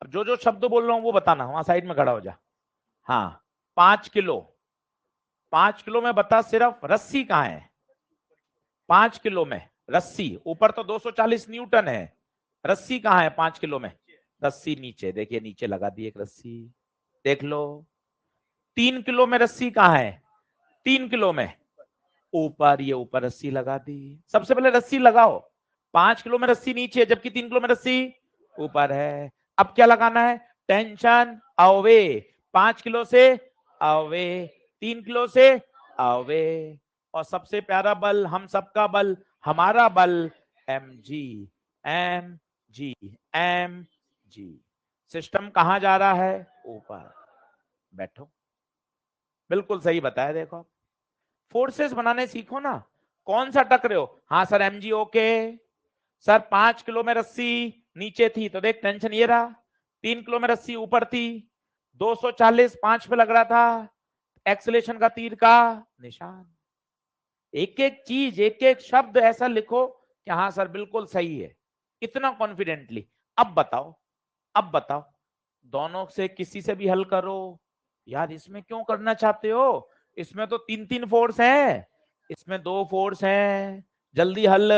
अब जो जो शब्द बोल रहा हूं वो बताना, वहां साइड में खड़ा हो जा। हाँ, 5 किलो। 5 किलो में बता, सिर्फ रस्सी कहाँ है? 5 किलो में रस्सी, ऊपर तो 240 न्यूटन है, रस्सी कहाँ है 5 किलो में? रस्सी नीचे, देखिए नीचे लगा दी एक रस्सी, देख लो। 3 किलो में रस्सी कहाँ है? 3 किलो में ऊपर, ये ऊपर रस्सी लगा दी। सबसे पहले रस्सी लगाओ। 5 किलो में रस्सी नीचे है, जबकि 3 किलो में रस्सी ऊपर है। अब क्या लगाना है? Tension away. 5 किलो से अवे, 3 किलो से अवे। और सबसे प्यारा बल, हम सबका बल, हमारा बल, mg, mg, mg। सिस्टम कहां जा रहा है? ऊपर। बैठो, बिल्कुल सही बताया। देखो, फोर्सेस बनाने सीखो ना। कौन सा टक रहे हो? हाँ sir mg okay. Sir 5 kilo में रस्सी नीचे थी तो देख टेंशन ये रहा, 3 किलो में रस्सी ऊपर थी, 240 5 पे लग रहा था, एक्सेलेरेशन का तीर का निशान। एक एक चीज, एक एक शब्द ऐसा लिखो कि हाँ सर बिल्कुल सही है, इतना कॉन्फिडेंटली। अब बताओ, अब बताओ, दोनों से किसी से भी हल करो। यार इसमें क्यों करना चाहते हो? इसमें तो 3 फोर्स है, इसमें 2 फोर्स हैं, जल्दी हल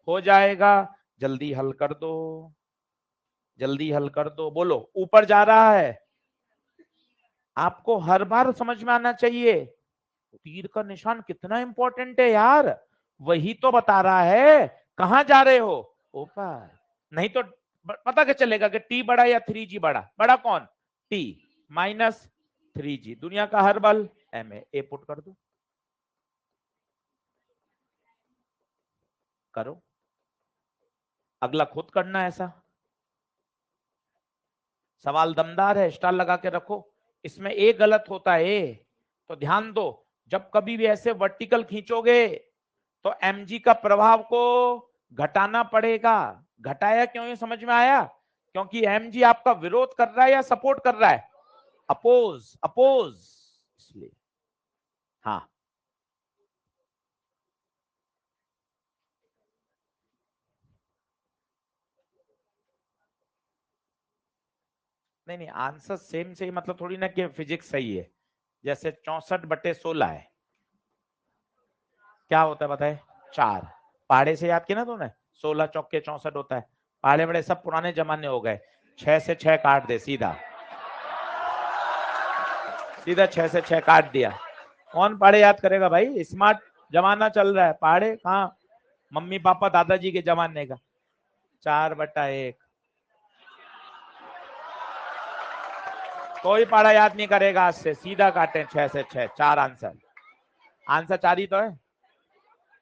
हो जाएगा। जल्दी हल कर दो, जल्दी हल कर दो। बोलो, ऊपर जा रहा है। आपको हर बार समझ में आना चाहिए तीर का निशान कितना इंपॉर्टेंट है यार। वही तो बता रहा है कहां जा रहे हो, ऊपर। नहीं तो पता क्या चलेगा कि टी बड़ा या 3g बड़ा? बड़ा कौन? T minus 3g। दुनिया का हर बल एम ए पुट कर दो। करो, अगला खुद करना ऐसा। सवाल दमदार है, स्टार लगा के रखो। इसमें एक गलत होता है तो ध्यान दो, जब कभी भी ऐसे वर्टिकल खींचोगे तो mg का प्रभाव को घटाना पड़ेगा। घटाया क्यों, ये समझ में आया? क्योंकि mg आपका विरोध कर रहा है या सपोर्ट कर रहा है? अपोज, अपोज, इसलिए। हाँ, नहीं नहीं, आंसर सेम से ही मतलब थोड़ी ना कि फिजिक्स सही है। जैसे 64/16 है, क्या होता है बताए? 4। पहाड़े से याद किया ना तूने, 16 चौके 64 होता है। पहाड़े बड़े सब पुराने जमाने हो गए। 6 से 6 काट दे सीधा, सीधा 6 से 6 काट दिया। कौन पहाड़े याद करेगा भाई? स्मार्ट जमाना चल रहा है, पहाड़े कहाँ मम्मी पापा दादाजी के जमाने का। 4/1। कोई पहाड़ा याद नहीं करेगा आज से, सीधा काटे 6 से 6, 4 आंसर। आंसर 4 ही तो है,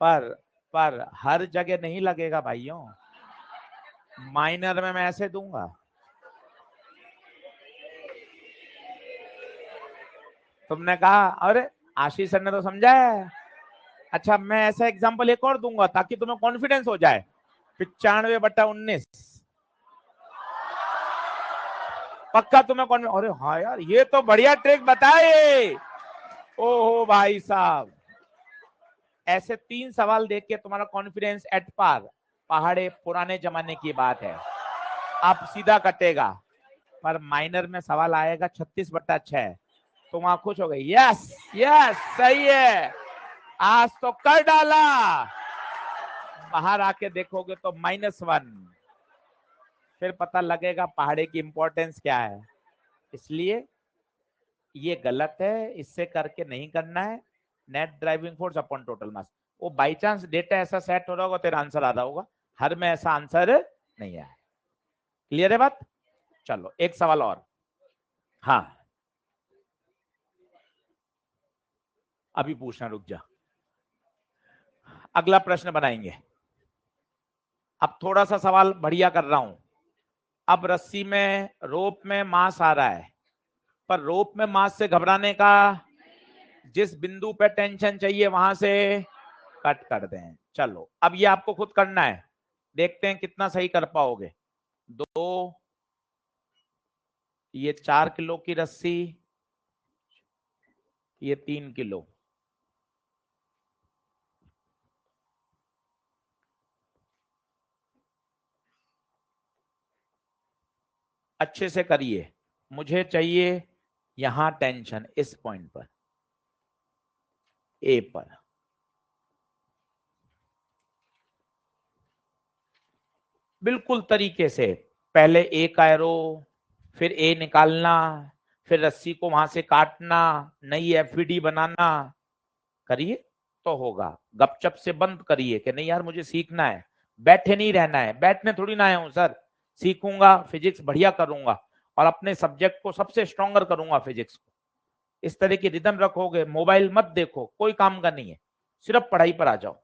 पर हर जगह नहीं लगेगा भाइयों। माइनर में मैं ऐसे दूंगा। तुमने कहा अरे आशीष सर ने तो समझाया है। अच्छा, मैं ऐसा एग्जांपल एक और दूंगा ताकि तुम्हें कॉन्फिडेंस हो जाए। 95/19 पक्का तुम्हें कौन? अरे हाँ यार, ये तो बढ़िया ट्रिक बताए। ओहो भाई साहब, ऐसे 3 सवाल देख के तुम्हारा कॉन्फिडेंस एट पार। पहाड़े पुराने जमाने की बात है, अब सीधा कटेगा। पर माइनर में सवाल आएगा 36/6, तुम वहां खुश हो गई। यस यस, सही है, आज तो कर डाला। बाहर आके देखोगे तो -1। फिर पता लगेगा पहाड़े की इंपॉर्टेंस क्या है। इसलिए ये गलत है, इससे करके नहीं करना है। Net driving force upon total मास। वो बाई चांस डेटा ऐसा सेट हो रहा होगा, तेरा आंसर आधा होगा, हर में ऐसा आंसर नहीं है। क्लियर है बात? चलो एक सवाल और। हाँ, अभी पूछना, रुक जा, अगला प्रश्न बनाएंगे। अब थोड़ा सा सवाल बढ़िया कर रहा हूं। अब रस्सी में, रोप में मास आ रहा है, पर रोप में मास से घबराने का, जिस बिंदु पे टेंशन चाहिए वहां से कट कर दें। चलो अब ये आपको खुद करना है, देखते हैं कितना सही कर पाओगे। 2, ये 4 किलो की रस्सी, ये 3 किलो। अच्छे से करिए, मुझे चाहिए यहां टेंशन, इस पॉइंट पर, ए पर। बिल्कुल तरीके से, पहले ए का एरो, फिर ए निकालना, फिर रस्सी को वहां से काटना, नई एफवीडी बनाना, करिए तो होगा। गपचप से बंद करिए कि नहीं यार मुझे सीखना है, बैठे नहीं रहना है। बैठने थोड़ी ना आया हूं सर, सीखूंगा, फिजिक्स बढ़िया करूंगा और अपने सब्जेक्ट को सबसे स्ट्रॉन्गर करूंगा फिजिक्स को। इस तरह की रिदम रखोगे, मोबाइल मत देखो, कोई काम का नहीं है, सिर्फ पढ़ाई पर आ जाओ।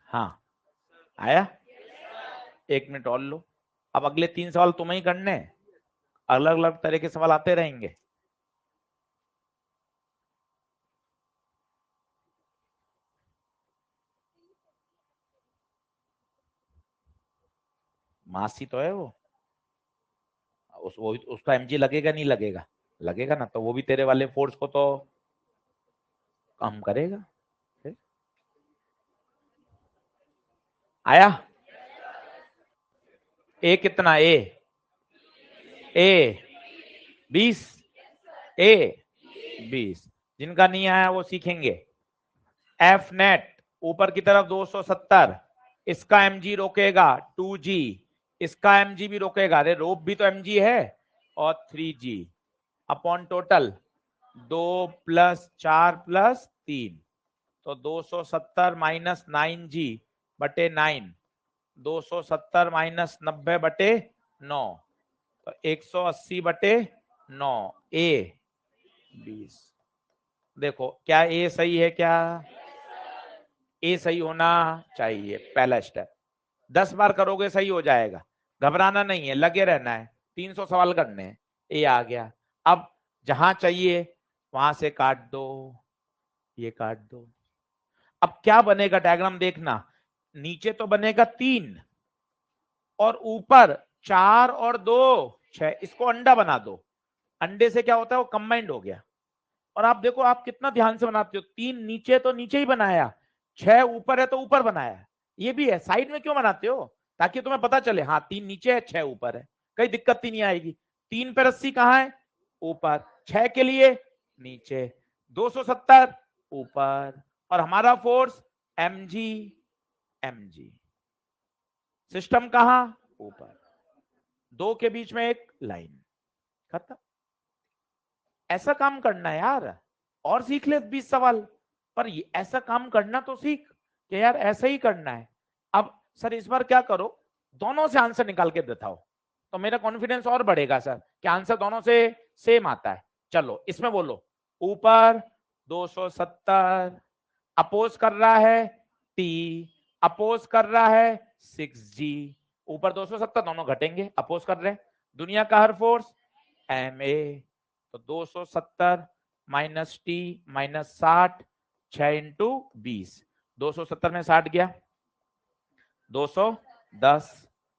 हाँ आया, 1 मिनट और लो। अब अगले 3 सवाल तुम्हें ही करने हैं, अलग अलग तरह के सवाल आते रहेंगे। मासी तो है वो, उसका एमजी लगेगा नहीं लगेगा? लगेगा ना, तो वो भी तेरे वाले फोर्स को तो कम करेगा। आया? ए कितना? ए 20, ए 20। जिनका नहीं आया वो सीखेंगे। एफ नेट ऊपर की तरफ 270, इसका एमजी रोकेगा 2G, इसका एमजी भी रोकेगा, अरे रोप भी तो एमजी है, और 3G अपॉन टोटल 2 + 4 + 3, तो 270 - 9G बटे 9, 270 - 90 बटे 9, तो 180 बटे 9, ए 20। देखो क्या ए सही है क्या? ए सही होना चाहिए, पहला स्टेप। 10 बार करोगे सही हो जाएगा, घबराना नहीं है, लगे रहना है, 300 सवाल करने हैं। ए आ गया। अब जहां चाहिए वहां से काट दो, ये काट दो। अब क्या बनेगा डायग्राम देखना, नीचे तो बनेगा 3 और ऊपर 4 और 2 6, इसको अंडा बना दो। अंडे से क्या होता है, वो कंबाइंड हो गया। और आप देखो आप कितना ध्यान से बनाते हो, 3 नीचे तो नीचे ही बनाया, 6 ऊपर है तो ऊपर बनाया। ये भी है, साइड में क्यों बनाते हो? ताकि तुम्हें पता चले हाँ 3 नीचे है 6 ऊपर है, कहीं दिक्कत ही नहीं आएगी। 3 पे रस्सी कहाँ है? ऊपर। 6 के लिए नीचे, 270 ऊपर, और हमारा फोर्स mg, mg। सिस्टम कहाँ? ऊपर। 2 के बीच में एक लाइन, खत्म। ऐसा काम करना है यार, और सीख ले 20 सवाल, पर ऐसा काम करना तो सीख कि यार ऐसा ही करना है। अब सर इस बार क्या करो, दोनों से आंसर निकाल के दिखाओ, तो मेरा कॉन्फिडेंस और बढ़ेगा सर कि आंसर दोनों से सेम आता है। चलो इसमें बोलो, ऊपर 270, अपोज कर रहा है टी, अपोज कर रहा है 6G, ऊपर 270, दोनों घटेंगे, अपोज कर रहे हैं। दुनिया का हर फोर्स ma, तो 270 माइनस टी माइनस 60, 6 × 20, 270 में 60 गया, 210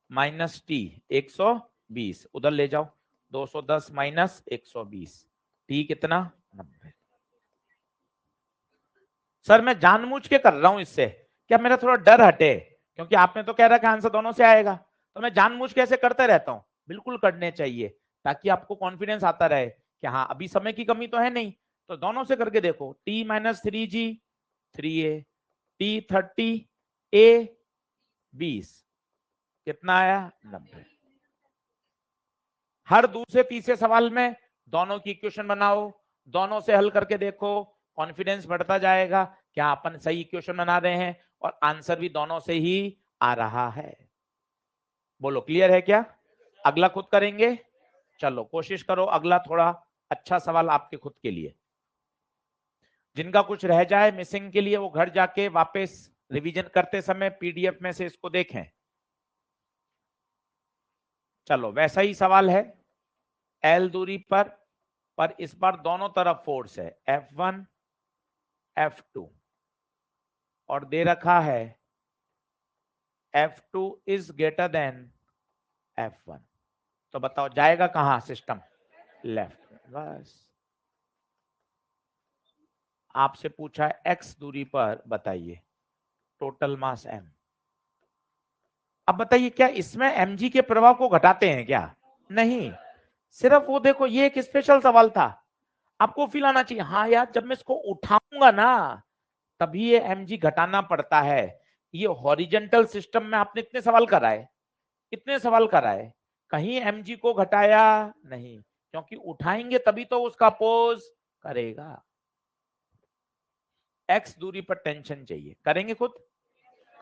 माइनस टी 120, उधर ले जाओ, 210 माइनस 120, टी कितना? 90। सर मैं जानबूझ के कर रहा हूं इससे, क्या मेरा थोड़ा डर हटे, क्योंकि आपने तो कह रहा कि आंसर दोनों से आएगा, तो मैं जानबूझ के ऐसे करते रहता हूं। बिल्कुल करने चाहिए, ताकि आपको कॉन्फिडेंस आता रहे कि हाँ अभी समय की कमी तो है नहीं, तो दोनों से करके देखो। T minus 3G 3a, T 30, ए 20, कितना आया? 90। हर दूसरे तीसरे सवाल में दोनों की इक्वेशन बनाओ, दोनों से हल करके देखो, कॉन्फिडेंस बढ़ता जाएगा क्या अपन सही इक्वेशन बना रहे हैं और आंसर भी दोनों से ही आ रहा है। बोलो क्लियर है क्या? अगला खुद करेंगे, चलो कोशिश करो अगला थोड़ा अच्छा सवाल आपके खुद के लिए। जिनका कुछ रह जाए मिसिंग के लिए, वो घर जाके वापस रिवीजन करते समय पीडीएफ में से इसको देखें। चलो वैसा ही सवाल है, एल दूरी पर पर इस बार दोनों तरफ फोर्स है F1 F2 और दे रखा है F2 is greater than F1। तो बताओ जाएगा कहां सिस्टम? लेफ्ट। बस आपसे पूछा है x दूरी पर बताइए टोटल मास m। अब बताइए क्या इसमें mg के प्रभाव को घटाते हैं क्या? नहीं, सिर्फ वो देखो ये एक स्पेशल सवाल था, आपको फील आना चाहिए हाँ यार जब मैं इसको उठाऊंगा ना तभी ये mg घटाना पड़ता है। ये हॉरिजेंटल सिस्टम में आपने इतने सवाल कराए, इतने सवाल कराए, कहीं mg को घटाया नहीं, क्योंकि उठाएंगे तभी तो उसका पोज करेगा। x दूरी पर टेंशन चाहिए, करेंगे खुद?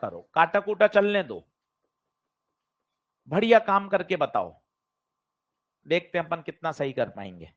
करो, काटा कूटा चलने दो, बढ़िया काम करके बताओ, देखते हैं अपन कितना सही कर पाएंगे।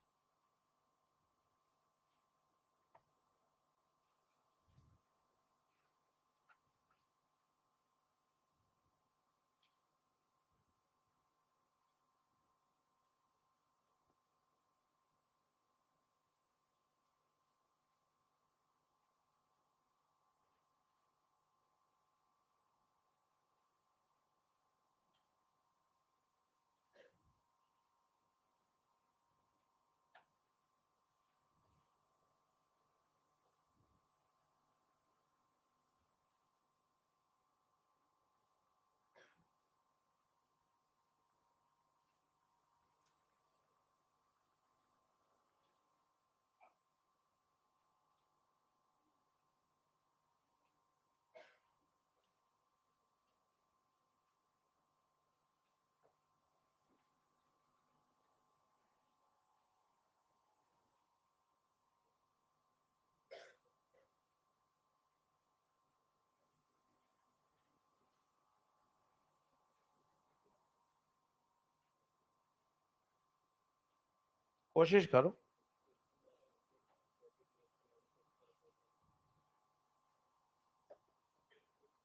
कोशिश करो।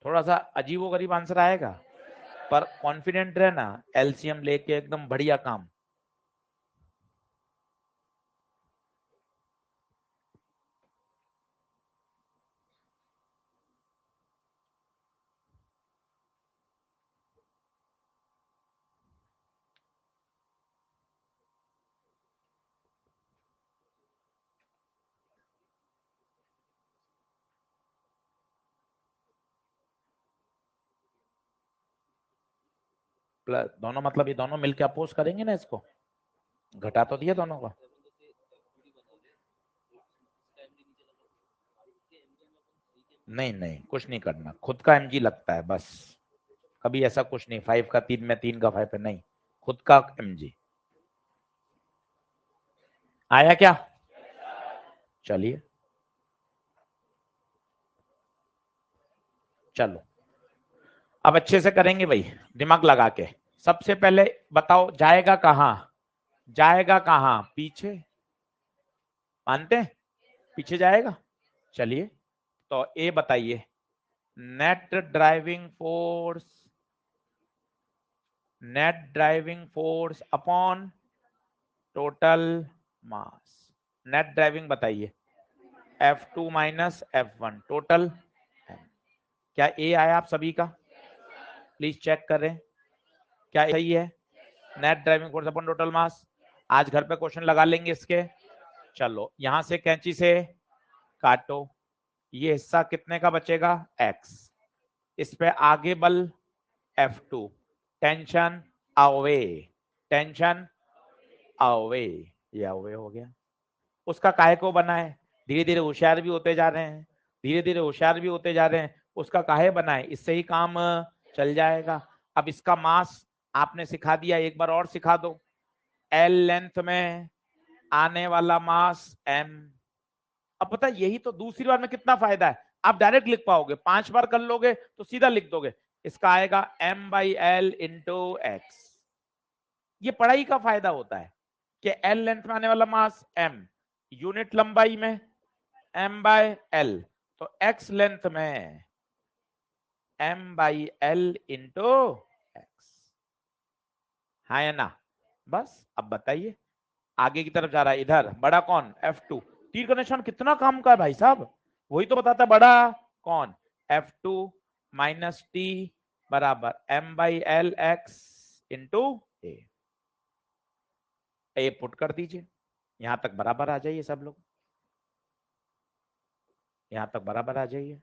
थोड़ा सा अजीबोगरीब आंसर आएगा पर कॉन्फिडेंट रहना, एलसीएम लेके एकदम बढ़िया काम। प्लस दोनों मतलब ये दोनों मिलके अपोज करेंगे ना, इसको घटा तो दिया दोनों का। नहीं नहीं कुछ नहीं करना, खुद का एमजी लगता है बस, कभी ऐसा कुछ नहीं 5 का 3 में 3 का 5 पे नहीं, खुद का एमजी। आया क्या? चलिए चलो अब अच्छे से करेंगे भाई, दिमाग लगा के। सबसे पहले बताओ जाएगा कहां? जाएगा कहां? पीछे, मानते हैं पीछे जाएगा। चलिए तो ए बताइए, net driving force, net driving force upon total मास। नेट ड्राइविंग बताइए F2 माइनस F1 टोटल। क्या ए आया आप सभी का? प्लीज चेक करें क्या सही है। Net driving force upon total मास, आज घर पे क्वेश्चन लगा लेंगे इसके। चलो यहां से कैंची से काटो, ये हिस्सा कितने का बचेगा? x, इस पे आगे बल F2, tension away, tension away, ये अवे हो गया। उसका काहे को बना है? धीरे धीरे होशियार भी होते जा रहे हैं, धीरे धीरे होशियार भी होते जा रहे हैं, उसका काहे बना है, इससे ही काम चल जाएगा। अब इसका मास आपने सिखा दिया, एक बार और सिखा दो। एल लेंथ में आने वाला मास m। अब पता है यही तो दूसरी बार में कितना फायदा है, आप डायरेक्ट लिख पाओगे, 5 बार कर लोगे तो सीधा लिख दोगे, इसका आएगा m/l इंटू एक्स। ये पढ़ाई का फायदा होता है कि एल लेंथ में आने वाला मास m, यूनिट लंबाई में m/l, तो x लेंथ में m/l इंटू एक्स। हाँ या ना? बस अब बताइए आगे की तरफ जा रहा है, इधर बड़ा कौन, F2। टी कनेक्शन कितना काम का है भाई साहब, वही तो बताता है बड़ा कौन, F2 माइनस टी बराबर M/L(x) इंटू ए पुट कर दीजिए। यहां तक बराबर आ जाइए सब लोग, यहां तक बराबर आ जाइए,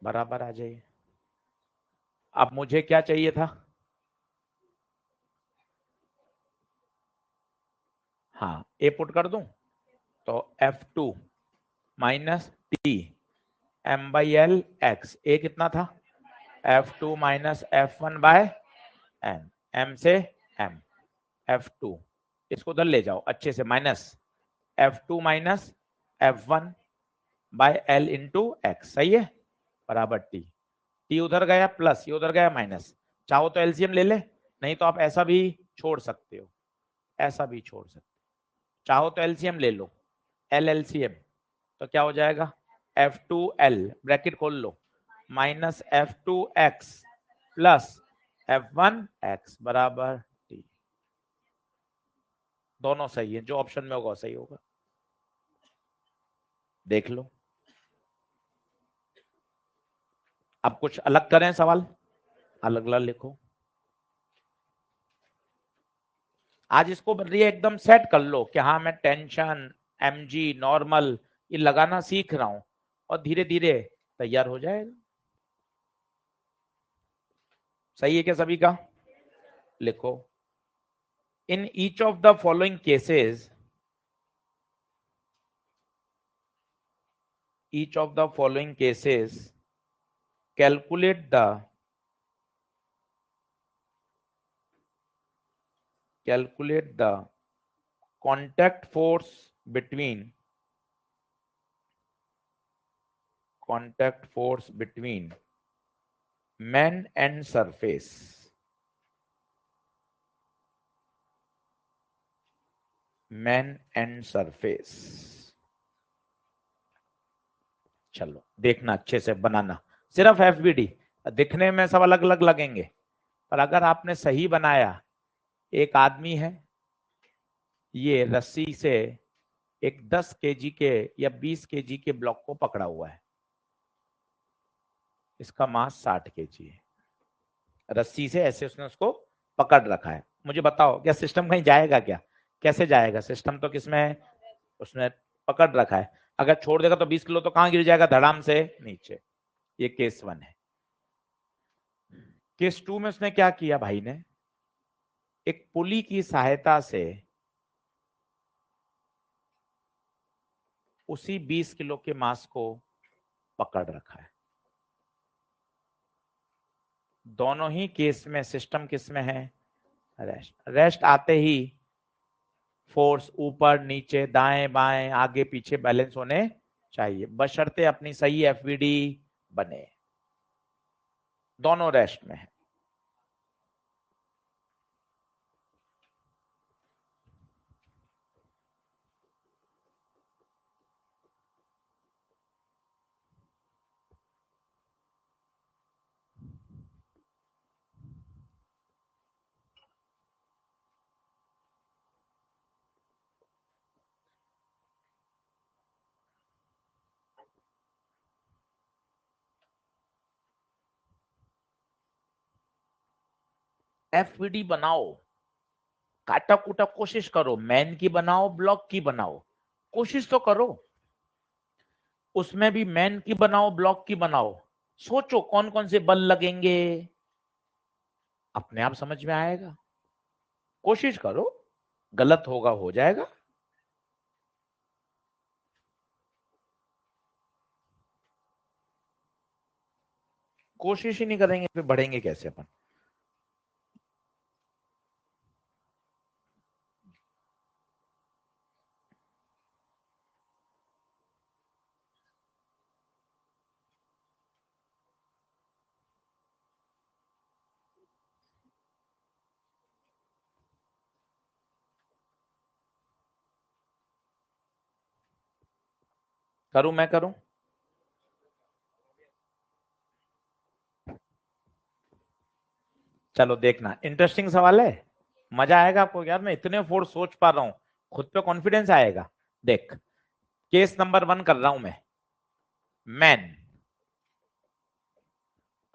बराबर आ जाइए। अब मुझे क्या चाहिए था, हाँ ए पुट कर दूं तो F2 माइनस टी M/L(x), ए कितना था F2 माइनस F1/m, m से m, F2 इसको उधर ले जाओ अच्छे से, minus F2 minus F1/L into x, सही है, बराबर टी। टी उधर गया प्लस, ये उधर गया माइनस, चाहो तो एलसीएम ले ले, नहीं तो आप ऐसा भी छोड़ सकते हो, ऐसा भी छोड़ सकते हो, चाहो तो एलसीएम ले लो, एल एलसीएम तो क्या हो जाएगा, F2L ब्रैकेट खोल लो माइनस F2x प्लस F1x बराबर टी। दोनों सही है, जो ऑप्शन में होगा सही होगा, देख लो। अब कुछ अलग करें सवाल, अलग अलग लिखो। आज इसको बदलिए, एकदम सेट कर लो कि हाँ मैं टेंशन एमजी नॉर्मल ये लगाना सीख रहा हूं, और धीरे धीरे तैयार हो जाएगा। सही है क्या सभी का, लिखो। In each of the following cases, each of the following cases calculate the contact force between man and surface, man and surface। चलो देखना अच्छे से बनाना, सिर्फ एफबीडी, दिखने में सब अलग अलग लगेंगे, पर अगर आपने सही बनाया, एक आदमी है ये रस्सी से एक 10 केजी के या 20 केजी के ब्लॉक को पकड़ा हुआ है, इसका मास 60 केजी है, रस्सी से ऐसे उसने उसको पकड़ रखा है। मुझे बताओ क्या सिस्टम कहीं जाएगा क्या, कैसे जाएगा सिस्टम, तो किसमें है, उसने पकड़ रखा है, अगर छोड़ देगा तो 20 किलो तो कहां गिर जाएगा, धड़ाम से नीचे। ये केस 1 है। केस 2 में उसने क्या किया भाई ने, एक पुली की सहायता से उसी 20 किलो के मास को पकड़ रखा है। दोनों ही केस में सिस्टम किसमें है, रेस्ट। रेस्ट आते ही फोर्स ऊपर नीचे दाएं बाएं आगे पीछे बैलेंस होने चाहिए, बशर्ते अपनी सही एफवीडी बने, दोनों रेस्ट में है। एफवीडी बनाओ, काटा कूटा कोशिश करो, मैन की बनाओ ब्लॉक की बनाओ, कोशिश तो करो, उसमें भी मैन की बनाओ ब्लॉक की बनाओ, सोचो कौन कौन से बल लगेंगे, अपने आप समझ में आएगा, कोशिश करो, गलत होगा हो जाएगा। कोशिश ही नहीं करेंगे फिर बढ़ेंगे कैसे अपन। करूं मैं करूं, चलो देखना, इंटरेस्टिंग सवाल है, मजा आएगा आपको यार, मैं इतने फोर्स सोच पा रहा हूं, खुद पे कॉन्फिडेंस आएगा। देख, केस नंबर 1 कर रहा हूं मैं, मैन।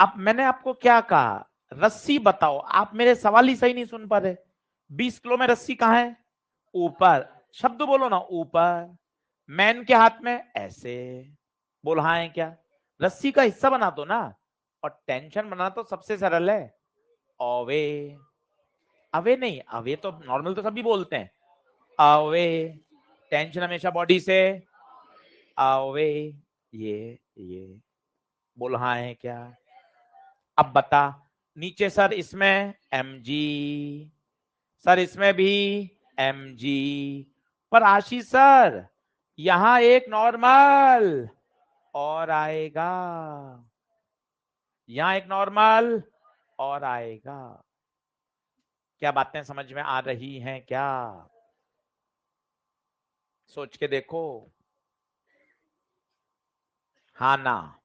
अब मैंने आपको क्या कहा, रस्सी बताओ, आप मेरे सवाल ही सही नहीं सुन पा रहे। 20 किलो में रस्सी कहां है, ऊपर, शब्द बोलो ना, ऊपर। मैन के हाथ में ऐसे, बोल हाँ है क्या, रस्सी का हिस्सा बना दो ना। और टेंशन बनाना तो सबसे सरल है, अवे। अवे नहीं, अवे तो नॉर्मल तो सभी बोलते हैं, अवे। टेंशन हमेशा बॉडी से अवे, ये बोल हाँ है क्या। अब बता, नीचे सर इसमें mg, सर इसमें भी mg, पर आशीष सर यहां एक नॉर्मल और आएगा, यहां एक नॉर्मल और आएगा। क्या बातें समझ में आ रही हैं क्या, सोच के देखो, हाँ ना।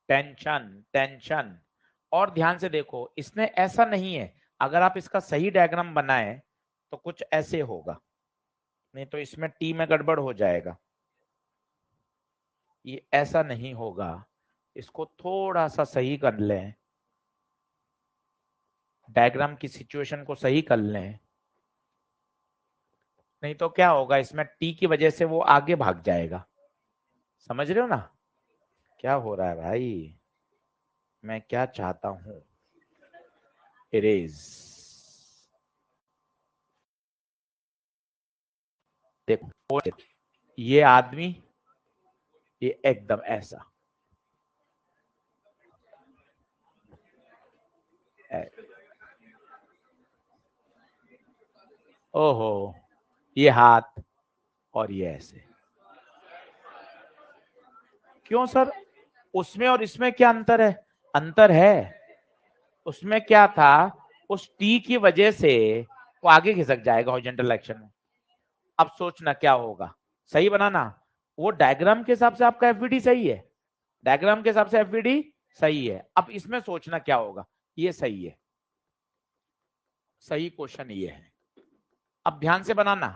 Tension, tension. और ध्यान से देखो, इसने ऐसा नहीं है, अगर आप इसका सही डायग्राम बनाए तो कुछ ऐसे होगा, नहीं तो इसमें टी में गड़बड़ हो जाएगा। ये ऐसा नहीं होगा, इसको थोड़ा सा सही कर लें, डायग्राम की सिचुएशन को सही कर लें, नहीं तो क्या होगा, इसमें टी की वजह से वो आगे भाग जाएगा। समझ रहे हो ना क्या हो रहा है भाई, मैं क्या चाहता हूं। इरेज, देखो ये आदमी, ये एकदम ऐसा, ओहो, ये हाथ और ये ऐसे, क्यों सर, उसमें और इसमें क्या अंतर है, अंतर है। उसमें क्या था, उस टी की वजह से वो आगे खिसक जाएगा हॉरिजॉन्टल एक्शन में। अब सोचना क्या होगा, सही बनाना, वो डायग्राम के हिसाब से आपका एफवीडी सही है, डायग्राम के हिसाब से एफवीडी सही है। अब इसमें सोचना क्या होगा, ये सही है, सही क्वेश्चन ये है। अब ध्यान से बनाना,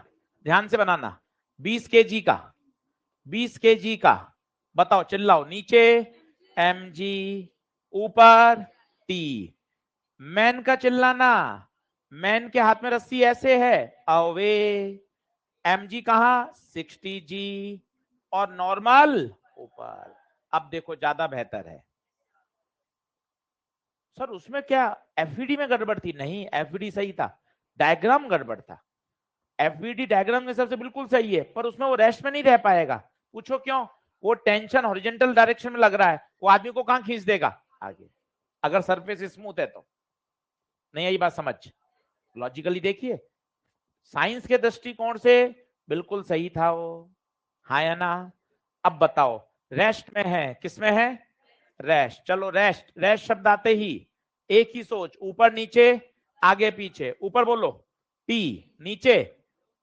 ध्यान से बनाना, 20 केजी का, 20 केजी का, बताओ चिल्लाओ, नीचे mg, ऊपर t। मैन का चिल्लाना, मैन के हाथ में रस्सी ऐसे है, अवे, mg कहा 60g, और नॉर्मल ऊपर। अब देखो ज्यादा बेहतर है सर, उसमें क्या एफवीडी में गड़बड़ थी, नहीं एफवीडी सही था, डायग्राम गड़बड़ था। एफवीडी डायग्राम के हिसाब से बिल्कुल सही है, पर उसमें वो रेस्ट में नहीं रह पाएगा। पूछो क्यों, वो टेंशन हॉरिजॉन्टल डायरेक्शन में लग रहा है, वो आदमी को कहां खींच देगा, आगे, अगर सरफेस स्मूथ है तो। नहीं आई बात समझ, लॉजिकली देखिए, साइंस के दृष्टिकोण से बिल्कुल सही था वो, हाँ या ना। अब बताओ, रेस्ट में है, किसमें है, रेस्ट। चलो रेस्ट, रेस्ट शब्द आते ही एक ही सोच, ऊपर नीचे आगे पीछे, ऊपर बोलो टी, नीचे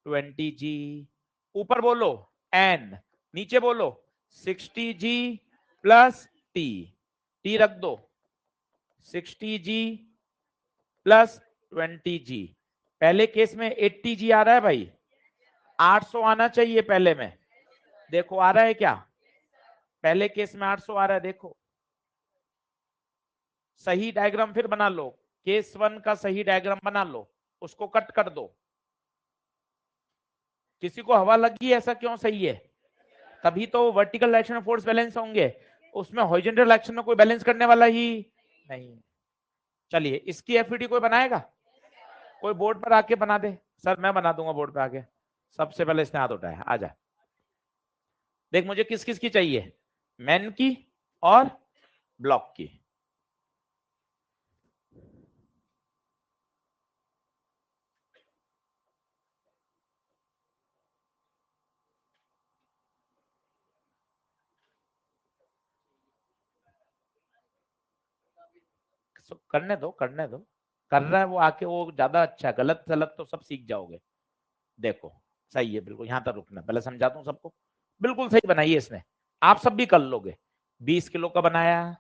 20g, ऊपर बोलो n, नीचे बोलो 60g प्लस टी, टी रख दो 60g प्लस 20g। पहले केस में 80g आ रहा है भाई, 800 आना चाहिए पहले में, देखो आ रहा है क्या, पहले केस में 800 आ रहा है, देखो सही डायग्राम फिर बना लो, केस 1 का सही डायग्राम बना लो, उसको कट कर दो। किसी को हवा लगी ऐसा क्यों सही है, तभी तो वर्टिकल डायरेक्शन में फोर्स बैलेंस होंगे, उसमें हॉरिजॉन्टल डायरेक्शन में कोई बैलेंस करने वाला ही नहीं। चलिए इसकी एफईडी कोई बनाएगा, कोई बोर्ड पर आके बना दे, सर मैं बना दूंगा बोर्ड पे आके, सबसे पहले इसने हाथ उठाया, आजा देख मुझे किस किस की चाहिए, मैन की और ब्लॉक की। करने दो, करने दो, कर रहा है वो आके, वो ज्यादा अच्छा है, गलत गलत तो सब सीख जाओगे। देखो सही है बिल्कुल, यहां तक रुकना, पहले समझाता हूं सबको, बिल्कुल सही बनाई है इसने, आप सब भी कर लोगे। 20 किलो का बनाया,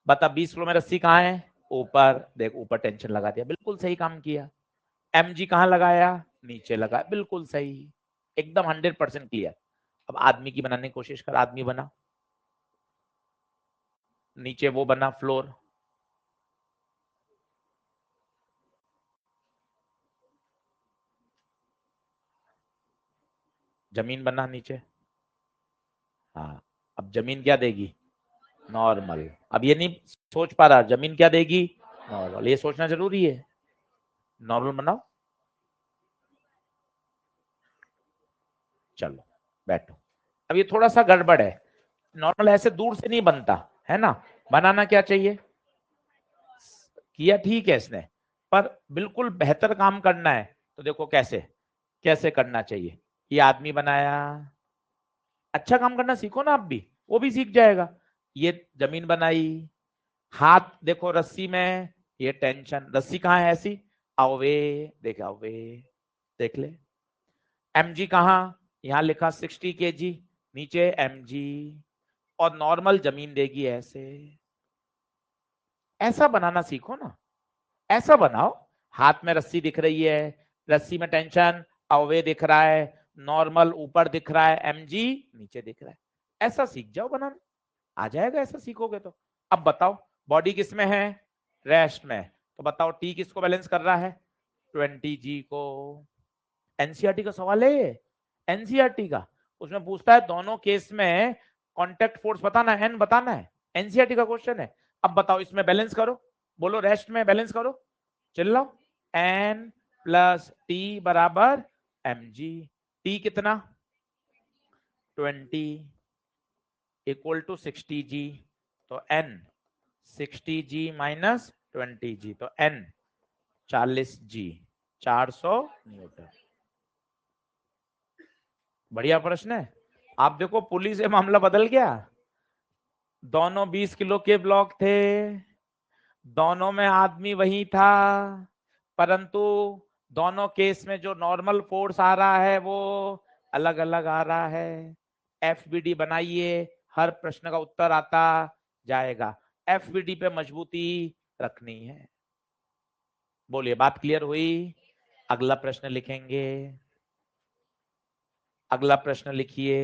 बता 20 किलो में रस्सी कहाँ है? ऊपर। देख ऊपर टेंशन लगा दिया, बिल्कुल सही काम किया। mg कहाँ लगाया? नीचे लगा, बिल्कुल सही, एकदम 100% क्लियर। अब आदमी की बनाने की कोशिश कर, आदमी बना, नीचे वो बना फ्लोर, जमीन बना नीचे। हाँ, अब जमीन क्या देगी? नॉर्मल। अब ये नहीं सोच पा रहा जमीन क्या देगी? नॉर्मल। ये सोचना जरूरी है। नॉर्मल बनाओ, चलो बैठो। अब ये थोड़ा सा गड़बड़ है, नॉर्मल ऐसे दूर से नहीं बनता है ना, बनाना क्या चाहिए? किया ठीक है इसने, पर बिल्कुल बेहतर काम करना है तो देखो कैसे कैसे करना चाहिए। ये आदमी बनाया, अच्छा काम करना सीखो ना आप भी, वो भी सीख जाएगा। ये जमीन बनाई, हाथ देखो रस्सी में, ये टेंशन, रस्सी कहाँ है ऐसी? अवे, देख अवे, देख ले। mg कहाँ? यहां लिखा 60 kg, नीचे mg, और नॉर्मल जमीन देगी ऐसे। ऐसा बनाना सीखो ना, ऐसा बनाओ। हाथ में रस्सी दिख रही है, रस्सी में टेंशन, अवे दिख रहा है, नॉर्मल ऊपर दिख रहा है, mg नीचे दिख रहा है। ऐसा सीख जाओ बनाना, आ जाएगा ऐसा सीखोगे तो। अब बताओ बॉडी किस में है? रेस्ट में। तो बताओ टी किसको बैलेंस कर रहा है? 20g को। एनसीईआरटी का सवाल है ये, एनसीईआरटी का। उसमें पूछता है दोनों केस में कांटेक्ट फोर्स बताना है, एन बताना है, एनसीईआरटी का क्वेश्चन है। अब बताओ इसमें बैलेंस करो, बोलो रेस्ट में बैलेंस करो, चिल्लाओ। एन प्लस टी बराबर mg। टी कितना? 20 इक्वल टू 60g, तो n 60g माइनस 20g, तो n 40g, 400 न्यूटन। बढ़िया प्रश्न है। आप देखो पुलिस से मामला बदल गया, दोनों 20 किलो के ब्लॉक थे, दोनों में आदमी वही था, परंतु दोनों केस में जो नॉर्मल फोर्स आ रहा है वो अलग अलग आ रहा है। एफबीडी बनाइए, हर प्रश्न का उत्तर आता जाएगा। एफबीडी पे मजबूती रखनी है। बोलिए बात क्लियर हुई? अगला प्रश्न लिखेंगे, अगला प्रश्न लिखिए।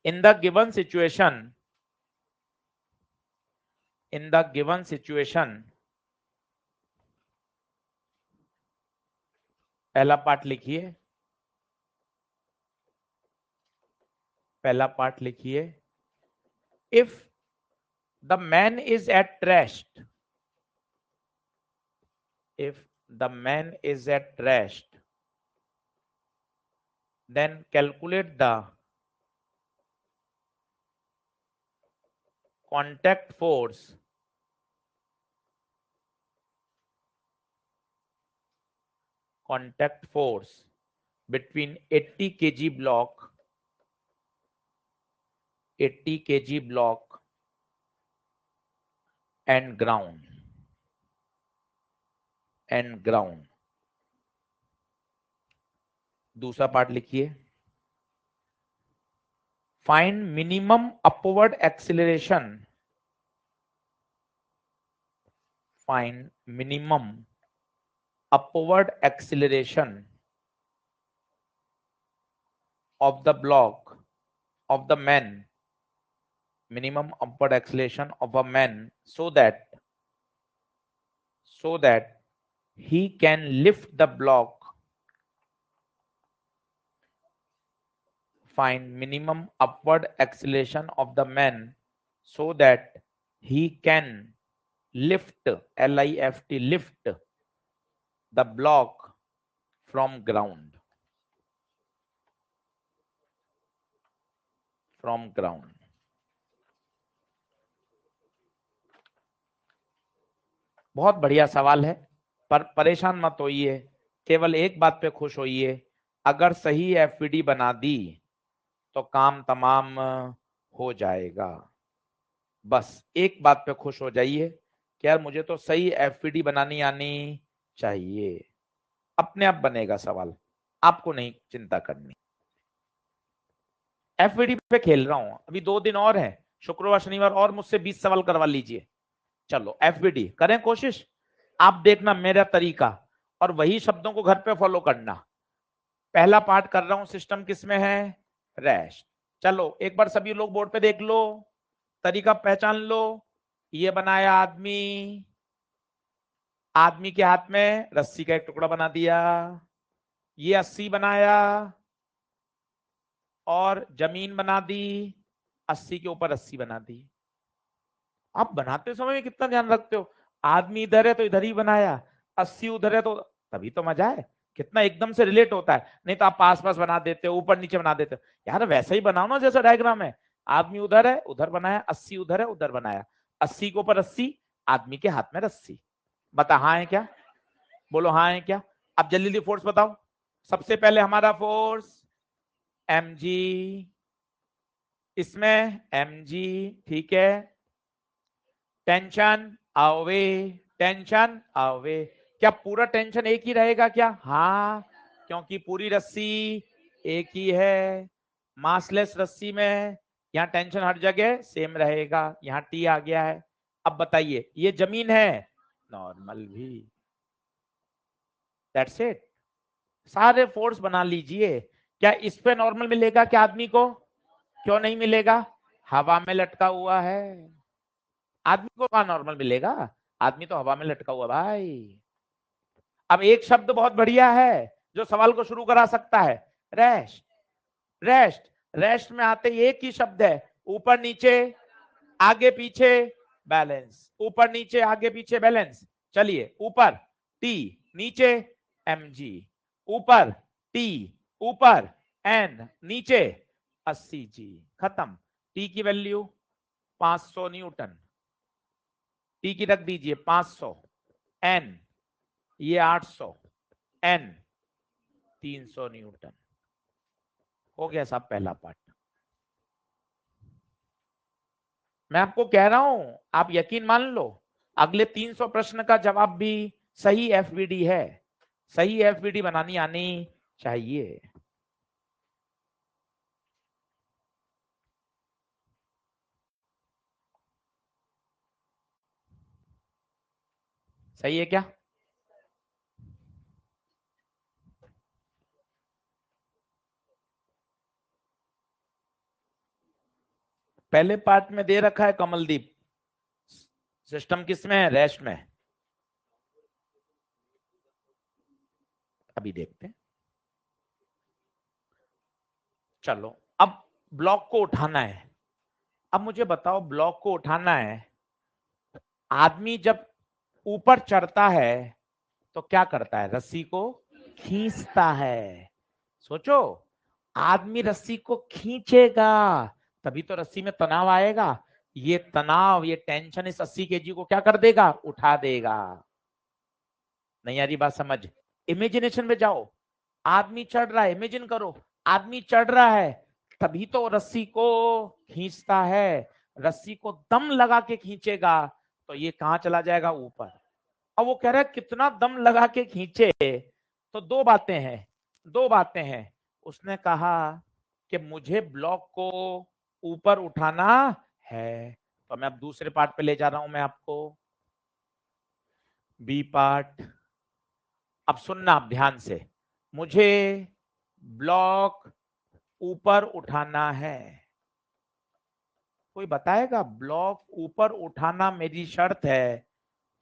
In the given situation, in the given situation, पहला पार्ट लिखिए, पहला पार्ट लिखिए। if the man is at rest, if the man is at rest, then calculate the contact force between 80 kg block, 80 kg block and ground, and ground। दूसरा पार्ट लिखिए। Find minimum upward acceleration, find minimum upward acceleration of the block of the man, minimum upward acceleration of a man, so that he can lift the block. Find minimum upward acceleration of the man so that he can lift, lift, lift the block from ground, from ground। बहुत बढ़िया सवाल है, पर परेशान मत होइए, केवल एक बात पे खुश होइए, अगर सही एफबीडी बना दी तो काम तमाम हो जाएगा। बस एक बात पे खुश हो जाइए कि यार मुझे तो सही एफबीडी बनानी आनी चाहिए, अपने आप बनेगा सवाल, आपको नहीं चिंता करनी। एफबीडी पे खेल रहा हूं, अभी 2 दिन और है, शुक्रवार शनिवार और मुझसे 20 सवाल करवा लीजिए। चलो एफबीडी करें कोशिश, आप देखना मेरा तरीका और वही शब्दों को घर पे फॉलो करना। पहला पार्ट कर रहा हूं, सिस्टम किसमें है, रेस्ट। चलो एक बार सभी लोग बोर्ड पे देख लो, तरीका पहचान लो। ये बनाया आदमी, आदमी के हाथ में रस्सी का एक टुकड़ा बना दिया, ये 80 बनाया और जमीन बना दी, 80 के ऊपर 80 बना दी। आप बनाते समय में कितना ध्यान रखते हो, आदमी इधर है तो इधर ही बनाया, 80 उधर है तो, तभी तो मजा है, कितना एकदम से रिलेट होता है। नहीं तो आप पास पास बना देते हो, ऊपर नीचे बना देते हो। यार वैसा ही बनाओ ना जैसा डायग्राम है, आदमी उधर है उधर बनाया, 80 उधर है उधर बनाया, 80 के ऊपर 80, आदमी के हाथ में रस्सी। बता हाँ है क्या, बोलो हाँ है क्या। अब जल्दी जल्दी फोर्स बताओ। सबसे पहले हमारा फोर्स mg, इसमें mg, ठीक है। Tension away, tension away. क्या पूरा टेंशन एक ही रहेगा क्या, हाँ, क्योंकि पूरी रस्सी एक ही है। मासलेस रस्सी में यहाँ टेंशन हर जगह सेम रहेगा, यहाँ टी आ गया है। अब बताइए ये जमीन है, नॉर्मल भी, दैट्स इट। सारे फोर्स बना लीजिए। क्या इस पे नॉर्मल मिलेगा क्या आदमी को, क्यों नहीं मिलेगा, हवा में लटका हुआ है, आदमी को कहां नॉर्मल मिलेगा, आदमी तो हवा में लटका हुआ भाई। अब एक शब्द बहुत बढ़िया है जो सवाल को शुरू करा सकता है, रेस्ट। रेस्ट, रेस्ट में आते एक ही शब्द है, ऊपर नीचे आगे पीछे बैलेंस, ऊपर नीचे आगे पीछे बैलेंस। चलिए ऊपर टी, नीचे mg, ऊपर टी, ऊपर n, नीचे 80g, खत्म। टी की वैल्यू 500 न्यूटन, टी की रख दीजिए 500, n ये 800, n 300 न्यूटन। हो गया साहब पहला पार्ट। मैं आपको कह रहा हूं, आप यकीन मान लो, अगले 300 प्रश्न का जवाब भी सही एफबीडी है। सही एफबीडी बनानी आनी चाहिए। सही है क्या, पहले पार्ट में दे रखा है कमलदीप, सिस्टम किसमें है, रेस्ट में। अभी देखते हैं। चलो अब ब्लॉक को उठाना है। अब मुझे बताओ ब्लॉक को उठाना है, आदमी जब ऊपर चढ़ता है तो क्या करता है, रस्सी को खींचता है। सोचो, आदमी रस्सी को खींचेगा तभी तो रस्सी में तनाव आएगा, ये तनाव ये टेंशन इस 80 केजी को क्या कर देगा, उठा देगा। नहीं आ रही बात समझ, इमेजिनेशन में जाओ, आदमी चढ़ रहा है, इमेजिन करो आदमी चढ़ रहा है, तभी तो रस्सी को खींचता है, रस्सी को दम लगा के खींचेगा तो ये कहां चला जाएगा, ऊपर। अब वो कह रहा है कितना दम लगा के खींचे, तो दो बातें हैं, दो बातें हैं। उसने कहा कि मुझे ब्लॉक को ऊपर उठाना है, तो मैं अब दूसरे पार्ट पे ले जा रहा हूं मैं आपको, बी पार्ट। अब सुनना आप ध्यान से, मुझे ब्लॉक ऊपर उठाना है। कोई बताएगा, ब्लॉक ऊपर उठाना मेरी शर्त है,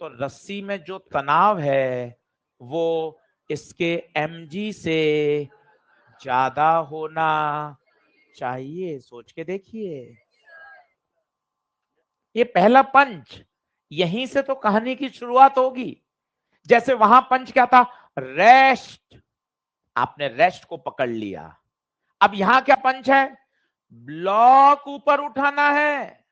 तो रस्सी में जो तनाव है वो इसके mg से ज्यादा होना चाहिए। सोच के देखिए, ये पहला पंच, यहीं से तो कहानी की शुरुआत होगी। जैसे वहां पंच क्या था, रेस्ट, आपने रेस्ट को पकड़ लिया। अब यहां क्या पंच है, ब्लॉक ऊपर उठाना है।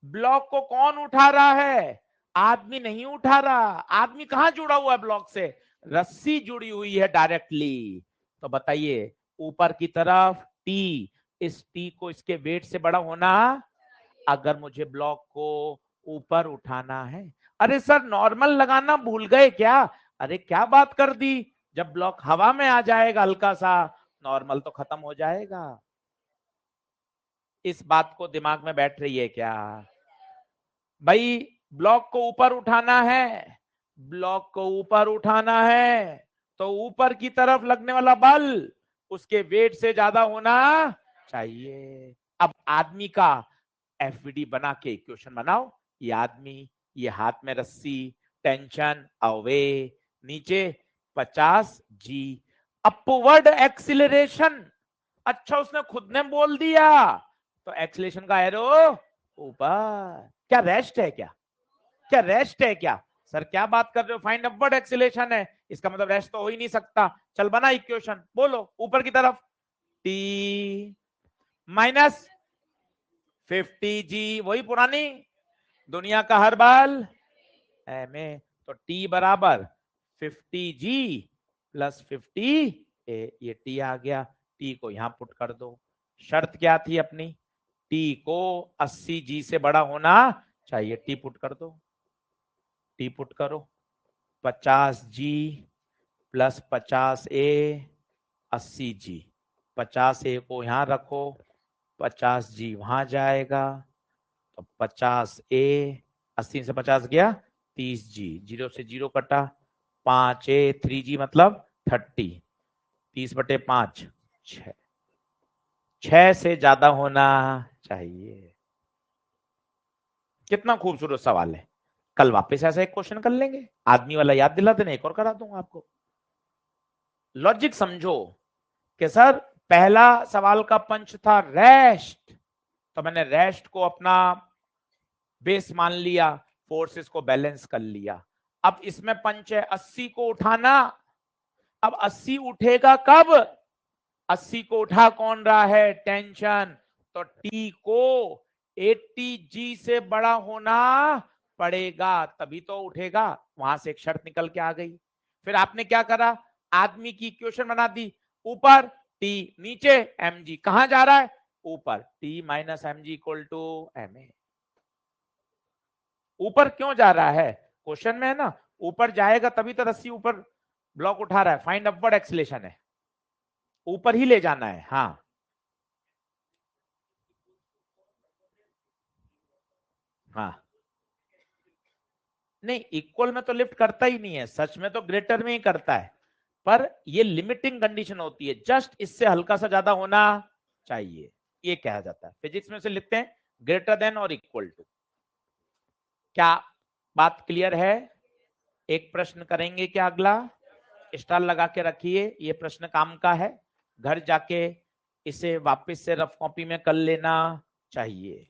ब्लॉक को कौन उठा रहा है, आदमी नहीं उठा रहा। आदमी कहां जुड़ा हुआ है ब्लॉक से, रस्सी जुड़ी हुई है डायरेक्टली। तो बताइए ऊपर की तरफ टी, इस टी को इसके वेट से बड़ा होना, अगर मुझे ब्लॉक को ऊपर उठाना है। अरे सर नॉर्मल लगाना भूल गए क्या, अरे क्या बात कर दी, जब ब्लॉक हवा में आ जाएगा हल्का सा, नॉर्मल तो खत्म हो जाएगा। इस बात को दिमाग में बैठ रही है क्या? भाई ब्लॉक को ऊपर उठाना है, ब्लॉक को ऊपर उठाना है तो ऊपर की तरफ लगने वाला बल उसके वेट से ज्यादा होना चाहिए। अब आदमी का एफवीडी बना के इक्वेशन बनाओ। ये आदमी, ये हाथ में रस्सी, टेंशन अवे, नीचे 50 जी, अपवर्ड एक्सिलरेशन। अच्छा उसने खुद ने बोल दिया, तो एक्सिलेशन का एरो ऊपर। क्या रेस्ट है क्या? क्या रेस्ट है क्या? सर क्या बात कर रहे हो, फाइंड अपवर्ड एक्सिलेशन है, इसका मतलब रेस्ट तो हो ही नहीं सकता। चल बना इक्वेशन, बोलो ऊपर की तरफ टी माइनस 50 जी, वही पुरानी दुनिया का हर बल एम ए। तो टी बराबर 50 जी प्लस 50 ए, ये टी आ गया, टी को यहां पुट कर दो। शर्त क्या थी अपनी? टी को 80 जी से बड़ा होना चाहिए, टी पुट कर दो, टी पुट करो 50 जी प्लस 50 ए 80 जी, 50 ए को यहां रखो, 50 जी वहां जाएगा, तो 50 ए 80 से 50 गया 30 जी, 0 से 0 कटा, 5 ए 3 जी मतलब 30, 30/5 6, 6 से ज्यादा होना चाहिए। कितना खूबसूरत सवाल है। कल वापस ऐसा एक क्वेश्चन कर लेंगे, आदमी वाला याद दिला देना, एक और करा दूंगा आपको। लॉजिक समझो कि सर पहला सवाल का पंच था रेस्ट, तो मैंने रेस्ट को अपना बेस मान लिया, फोर्सेस को बैलेंस कर लिया। अब इसमें पंच है 80 को उठाना। अब 80 उठेगा कब? 80 को उठा कौन रहा है? टेंशन। तो टी को 80 जी से बड़ा होना पड़ेगा तभी तो उठेगा। वहां से एक शर्त निकल के आ गई। फिर आपने क्या करा? आदमी की इक्वेशन बना दी, ऊपर टी नीचे एम जी, कहां जा रहा है? ऊपर, T minus M G equal to M A. ऊपर क्यों जा रहा है? क्वेश्चन में है ना, ऊपर जाएगा तभी तो रस्सी ऊपर ब्लॉक उठा रहा है, फाइंड अपवर्ड एक्सीलरेशन है, ऊपर ही ले जाना है। हाँ हाँ, नहीं इक्वल में तो लिफ्ट करता ही नहीं है, सच में तो ग्रेटर में ही करता है, पर ये लिमिटिंग कंडीशन होती है, जस्ट इससे हल्का सा ज्यादा होना चाहिए, ये कहा जाता है। फिजिक्स में से लिखते हैं ग्रेटर देन और इक्वल टू। क्या बात क्लियर है? एक प्रश्न करेंगे क्या अगला? स्टार लगा के रखिए, ये प्रश्न काम का है, घर जाके इसे वापस से रफ कॉपी में कर लेना चाहिए।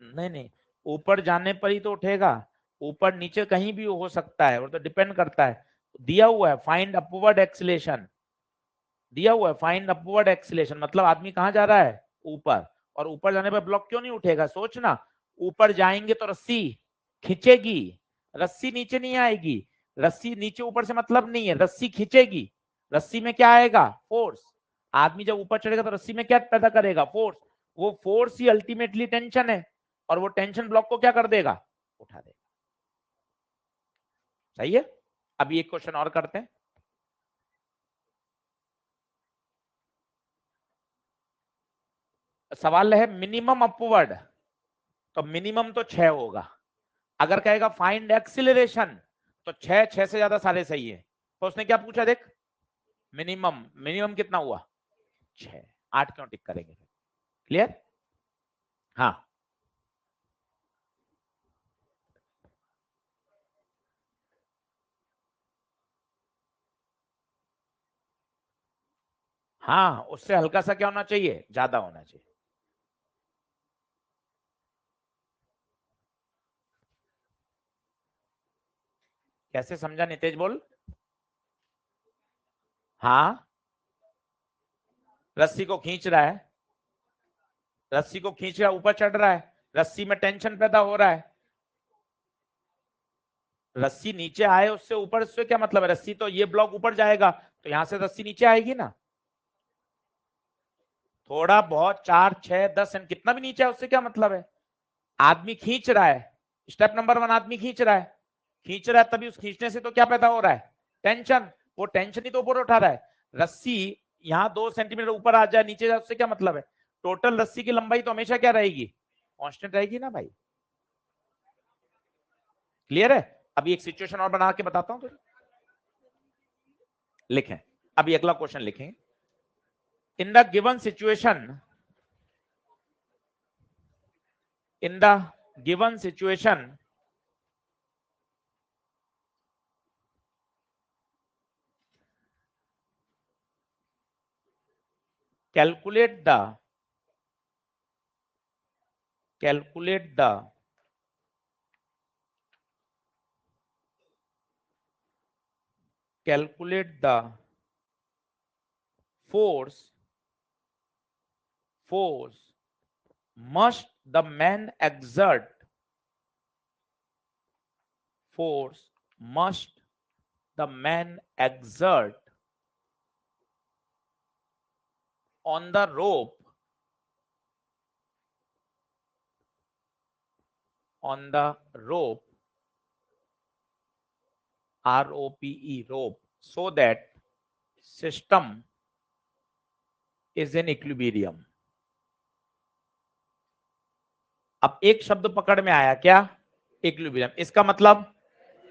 नहीं नहीं, ऊपर जाने पर ही तो उठेगा, ऊपर नीचे कहीं भी हो सकता है, वो तो डिपेंड करता है। दिया हुआ है फाइंड अपवर्ड एक्सीलरेशन, दिया हुआ है फाइंड अपवर्ड एक्सीलरेशन, मतलब आदमी कहां जा रहा है? ऊपर। और ऊपर जाने पर ब्लॉक क्यों नहीं उठेगा? सोचना, ऊपर जाएंगे तो रस्सी खींचेगी, रस्सी नीचे नहीं आएगी, रस्सी नीचे ऊपर से मतलब नहीं है, रस्सी खींचेगी, रस्सी में क्या आएगा? फोर्स। आदमी जब ऊपर चढ़ेगा तो रस्सी में क्या पैदा करेगा? फोर्स। वो फोर्स ही अल्टीमेटली टेंशन है, और वो टेंशन ब्लॉक को क्या कर देगा? उठा देगा। सही है। अभी एक क्वेश्चन और करते हैं। सवाल है मिनिमम अपवर्ड, तो मिनिमम तो 6 होगा। अगर कहेगा फाइंड एक्सिलरेशन, तो 6, 6 से ज्यादा सारे सही है। तो उसने क्या पूछा देख, मिनिमम, मिनिमम कितना हुआ? 6, 8 क्यों टिक करेंगे? क्लियर? हाँ हाँ, उससे हल्का सा क्या होना चाहिए? ज्यादा होना चाहिए। कैसे समझा नितेश, बोल। हाँ, रस्सी को खींच रहा है, रस्सी को खींच रहा है, ऊपर चढ़ रहा है, रस्सी में टेंशन पैदा हो रहा है, रस्सी नीचे आए उससे ऊपर, उससे क्या मतलब है? रस्सी तो ये ब्लॉक ऊपर जाएगा तो यहां से रस्सी नीचे आएगी ना, थोड़ा बहुत 4, 6, 10 कितना भी नीचे है उससे क्या मतलब है? आदमी खींच रहा है, स्टेप नंबर 1, आदमी खींच रहा है, खींच रहा है, तभी उस खींचने से तो क्या पैदा हो रहा है? टेंशन। वो टेंशन ही तो ऊपर उठा रहा है। रस्सी यहाँ 2 सेंटीमीटर ऊपर आ जाए नीचे जाए उससे क्या मतलब है, टोटल रस्सी की लंबाई तो हमेशा क्या रहेगी, कांस्टेंट रहेगी ना भाई। क्लियर है। अभी एक सिचुएशन और बना के बताता हूं, तो लिखें। अभी अगला क्वेश्चन लिखें। In the given situation, in the given situation, calculate the force must the man exert, force must the man exert on the rope, on the rope, R-O-P-E, rope, so that system is in equilibrium. अब एक शब्द पकड़ में आया क्या, इक्विलिब्रियम। इसका मतलब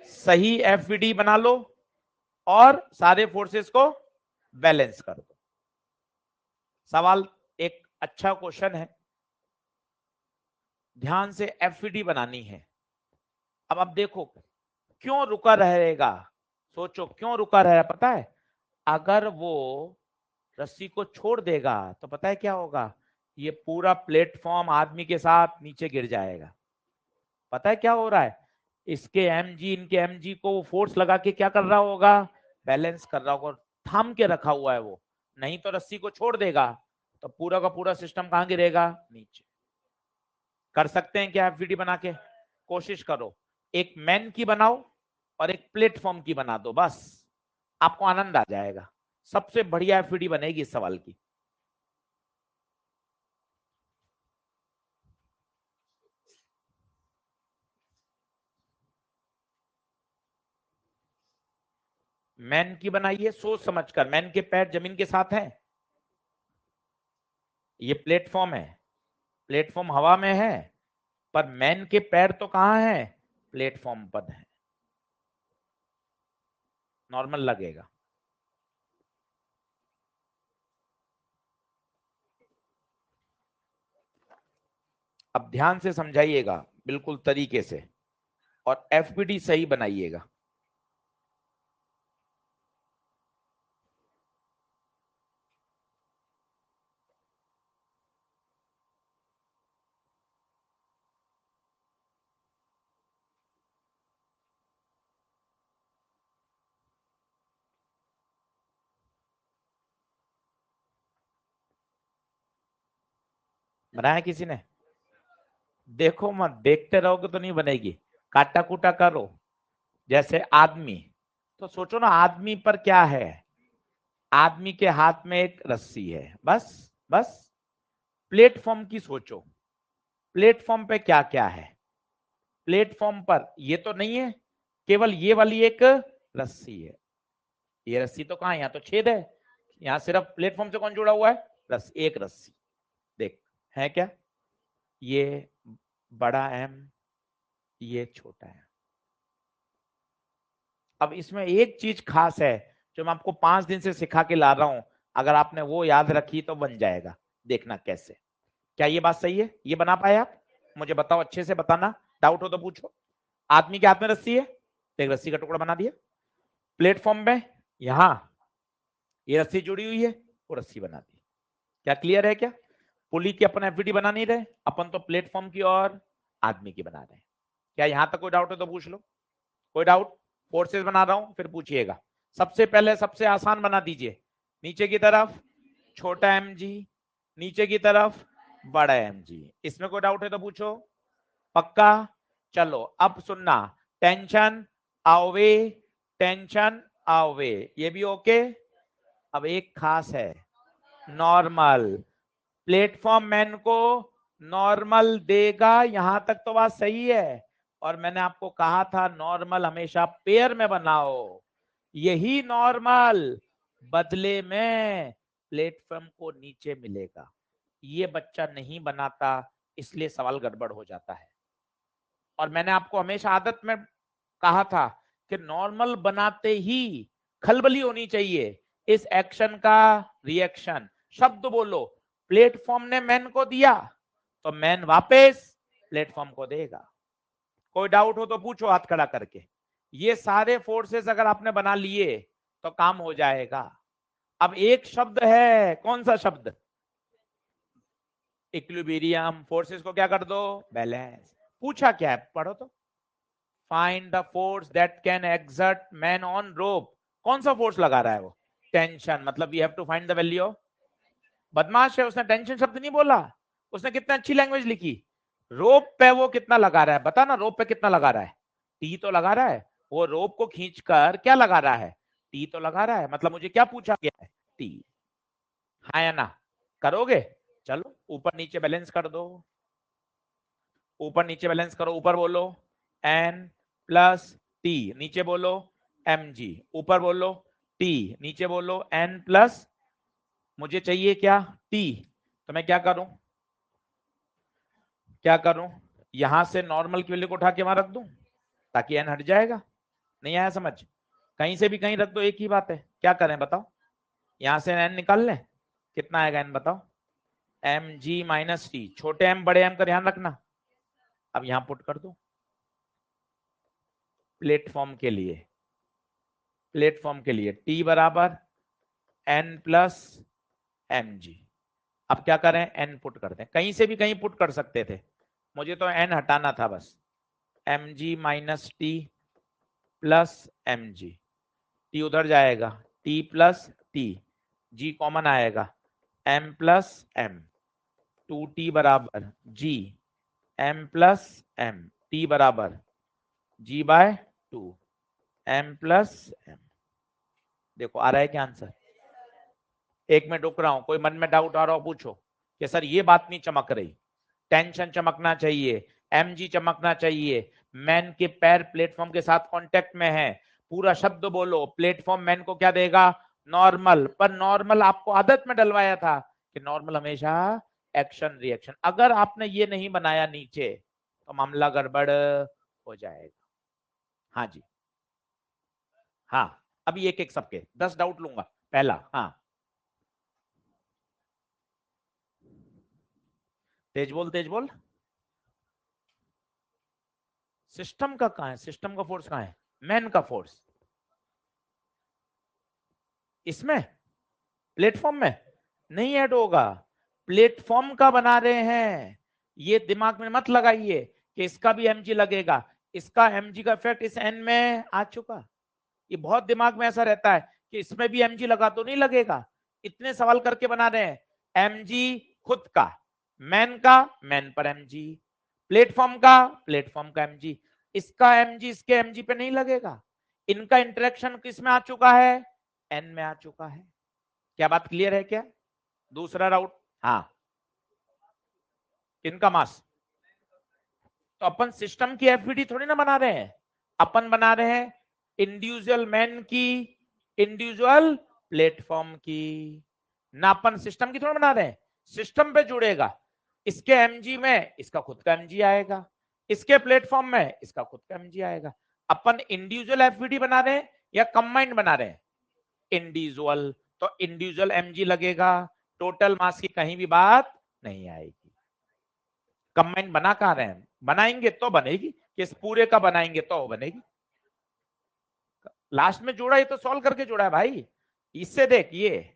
सही एफवीडी बना लो और सारे फोर्सेस को बैलेंस कर दो। सवाल एक अच्छा क्वेश्चन है, ध्यान से एफवीडी बनानी है। अब देखो क्यों रुका रहेगा, सोचो क्यों रुका रहेगा। पता है अगर वो रस्सी को छोड़ देगा तो पता है क्या होगा, ये पूरा प्लेटफॉर्म आदमी के साथ नीचे गिर जाएगा। पता है क्या हो रहा है, इसके एमजी इनके एमजी को वो फोर्स लगा के क्या कर रहा होगा, बैलेंस कर रहा होगा, थाम के रखा हुआ है वो। नहीं तो रस्सी को छोड़ देगा तो पूरा का पूरा सिस्टम कहां गिरेगा, नीचे। कर सकते हैं क्या एफवीडी बना के, कोशिश करो। एक मैन की बनाओ और एक प्लेटफॉर्म की बना दो, बस आपको आनंद आ जाएगा। सबसे बढ़िया एफवीडी बनेगी इस सवाल की। मैन की बनाइए सोच समझकर। मैन के पैर जमीन के साथ हैं, ये प्लेटफॉर्म है, प्लेटफॉर्म हवा में है, पर मैन के पैर तो कहां है, प्लेटफॉर्म पर है। नॉर्मल लगेगा। अब ध्यान से समझाइएगा बिल्कुल तरीके से और एफपीडी सही बनाइएगा। बनाया किसी ने, देखो मत, देखते रहोगे तो नहीं बनेगी, काटा कूटा करो। जैसे आदमी, तो सोचो ना आदमी पर क्या है, आदमी के हाथ में एक रस्सी है, बस बस। प्लेटफॉर्म की सोचो, प्लेटफॉर्म पे क्या क्या है, प्लेटफॉर्म पर ये तो नहीं है, केवल ये वाली एक रस्सी है। ये रस्सी तो कहां है, यहाँ तो छेद है, यहाँ सिर्फ प्लेटफॉर्म से कौन जुड़ा हुआ है, रस्सी, एक रस्सी। देख है क्या, ये बड़ा एम, ये छोटा है। अब इसमें एक चीज खास है जो मैं आपको 5 दिन से सिखा के ला रहा हूं, अगर आपने वो याद रखी तो बन जाएगा। देखना कैसे, क्या ये बात सही है, ये बना पाए आप, मुझे बताओ, अच्छे से बताना, डाउट हो तो पूछो। आदमी के हाथ में रस्सी है, तो एक रस्सी का टुकड़ा बना दिया। प्लेटफॉर्म में यहां ये रस्सी जुड़ी हुई है, वो रस्सी बना दी। क्या क्लियर है क्या, पुली की अपन एफवीडी बना नहीं रहे, अपन तो प्लेटफॉर्म की और आदमी की बना रहे हैं। क्या यहां तक कोई डाउट है तो पूछ लो, कोई डाउट। फोर्सेस बना रहा हूं फिर पूछिएगा। सबसे पहले सबसे आसान बना दीजिए, नीचे की तरफ छोटा एम जी, नीचे की तरफ बड़ा एम जी। इसमें कोई डाउट है तो पूछो, पक्का। चलो अब सुनना, टेंशन आओवे, टेंशन आओवे, ये भी ओके। अब एक खास है, नॉर्मल, प्लेटफॉर्म मैन को नॉर्मल देगा, यहां तक तो बात सही है। और मैंने आपको कहा था नॉर्मल हमेशा पेयर में बनाओ, यही नॉर्मल बदले में प्लेटफॉर्म को नीचे मिलेगा। ये बच्चा नहीं बनाता, इसलिए सवाल गड़बड़ हो जाता है। और मैंने आपको हमेशा आदत में कहा था कि नॉर्मल बनाते ही खलबली होनी चाहिए, इस एक्शन का रिएक्शन। शब्द बोलो, प्लेटफॉर्म ने मैन को दिया तो मैन वापस प्लेटफॉर्म को देगा। कोई डाउट हो तो पूछो हाथ खड़ा करके। ये सारे फोर्सेस अगर आपने बना लिए तो काम हो जाएगा। अब एक शब्द है, कौन सा शब्द? इक्विलिब्रियम। फोर्सेस को क्या कर दो? बैलेंस। पूछा क्या है, पढ़ो तो। Find the force that can exert man on rope. कौन सा फोर्स लगा रहा है वो? टेंशन। मतलब we have to find the value of. बदमाश है, उसने टेंशन शब्द नहीं बोला। उसने कितना अच्छी लैंग्वेज लिखी। रोप पे वो कितना लगा रहा है, बता ना। रोप पे कितना लगा रहा है? टी तो लगा रहा है। वो रोप को खींचकर क्या लगा रहा है? टी तो लगा रहा है। मतलब मुझे क्या पूछा गया है? टी। हाँ या ना? करोगे? चलो ऊपर नीचे बैलेंस कर दो। ऊपर नीचे बैलेंस करो। ऊपर बोलो एन प्लस टी, नीचे बोलो एम जी। ऊपर बोलो टी, नीचे बोलो एन प्लस। मुझे चाहिए क्या? टी। तो मैं क्या करूं? क्या करूं? यहां से नॉर्मल की वैल्यू को उठा के वहां रख दूं ताकि एन हट जाएगा। नहीं आया समझ? कहीं से भी कहीं रख दो, एक ही बात है। क्या करें बताओ? यहां से एन निकाल लें, कितना आएगा एन बताओ? M G minus T. छोटे एम बड़े एम का ध्यान रखना। अब यहां पुट कर दो प्लेटफॉर्म के लिए। प्लेटफॉर्म के लिए टी बराबर एन प्लस एम जी। अब क्या करें? एन पुट कर दें। कहीं से भी कहीं पुट कर सकते थे, मुझे तो एन हटाना था बस। M G minus T plus M G. T उधर जाएगा, T plus T, G common आएगा, एम प्लस एम। 2t बराबर G M plus M. T बराबर G by 2 M plus M. देखो आ रहा है क्या आंसर? एक में रुक रहा हूं, कोई मन में डाउट आ रहा हो पूछो कि सर ये बात नहीं चमक रही। टेंशन चमकना चाहिए, एमजी चमकना चाहिए। मैन के पैर प्लेटफॉर्म के साथ कांटेक्ट में है। पूरा शब्द बोलो, प्लेटफॉर्म मैन को क्या देगा? नॉर्मल। पर नॉर्मल आपको आदत में डलवाया था कि नॉर्मल हमेशा एक्शन रिएक्शन। अगर आपने ये नहीं बनाया नीचे तो मामला गड़बड़ हो जाएगा। हाँ जी, हाँ। अभी एक एक सबके 10 डाउट लूंगा। पहला, हाँ तेज बोल, तेज बोल। सिस्टम का कहां है? सिस्टम का फोर्स कहां है? मैन का फोर्स इसमें प्लेटफॉर्म में नहीं ऐड होगा। प्लेटफॉर्म का बना रहे हैं। ये दिमाग में मत लगाइए कि इसका भी एमजी लगेगा। इसका एमजी का इफेक्ट इस एन में आ चुका। ये बहुत दिमाग में ऐसा रहता है कि इसमें भी एमजी लगा तो नहीं लगेगा। इतने सवाल करके बना रहे हैं। एमजी खुद का, मैन का मैन पर एमजी, प्लेटफॉर्म का प्लेटफॉर्म का एमजी। इसका एमजी इसके एमजी पे नहीं लगेगा। इनका इंटरेक्शन किस में आ चुका है? एन में आ चुका है। क्या बात क्लियर है क्या? दूसरा राउट, हाँ। किनका मास? तो अपन सिस्टम की एफबीडी थोड़ी ना बना रहे हैं, अपन बना रहे हैं इंडिविजुअल मैन की, इंडिविजुअल प्लेटफॉर्म की। ना अपन सिस्टम की थोड़ा बना रहे हैं। सिस्टम पे जुड़ेगा, इसके एमजी में इसका खुद का एमजी आएगा, इसके प्लेटफॉर्म में इसका खुद का एमजी आएगा। अपन इंडिविजुअल एफबीडी बना रहे हैं या कंबाइंड बना रहे हैं? इंडिविजुअल। तो इंडिविजुअल एमजी लगेगा, टोटल मास की कहीं भी बात नहीं आएगी। कंबाइंड बना कहां रहे हैं? बनाएंगे तो बनेगी, किस पूरे का बनाएंगे तो बनेगी। लास्ट में जोड़ा, ये तो सॉल्व करके जोड़ा है भाई। इससे देख, ये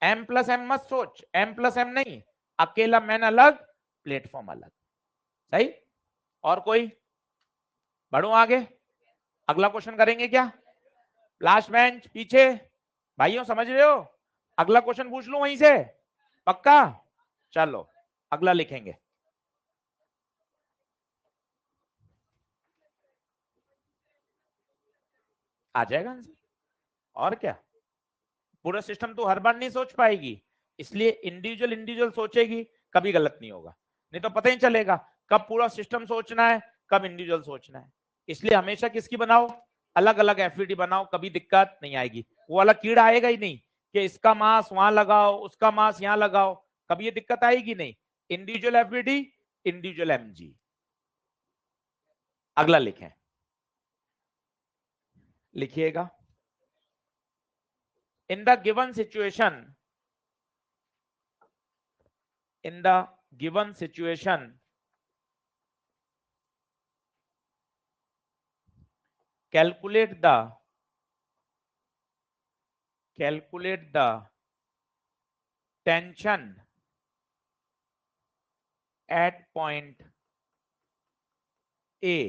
एम प्लस एम मत सोच, एम प्लस एम नहीं, अकेला मैन अलग प्लेटफॉर्म अलग। सही। और कोई? बढ़ू आगे, अगला क्वेश्चन करेंगे क्या? लास्ट बेंच पीछे, भाइयों समझ रहे हो? अगला क्वेश्चन पूछ लो वहीं से, पक्का? चलो अगला लिखेंगे। आ जाएगा आंसर। और क्या, पूरा सिस्टम तो हर बार नहीं सोच पाएगी, इसलिए इंडिविजुअल इंडिविजुअल सोचेगी, कभी गलत नहीं होगा। नहीं तो पता ही चलेगा कब पूरा सिस्टम सोचना है, कब इंडिविजुअल सोचना है। इसलिए हमेशा किसकी बनाओ? अलग अलग एफईडी बनाओ, कभी दिक्कत नहीं आएगी। वो वाला कीड़ा आएगा ही नहीं कि इसका मास वहां लगाओ, उसका मास यहां लगाओ, कभी ये दिक्कत आएगी नहीं। Individual FED, individual MG. अगला लिखें, लिखिएगा। In the given situation, in the given situation, calculate the tension at point A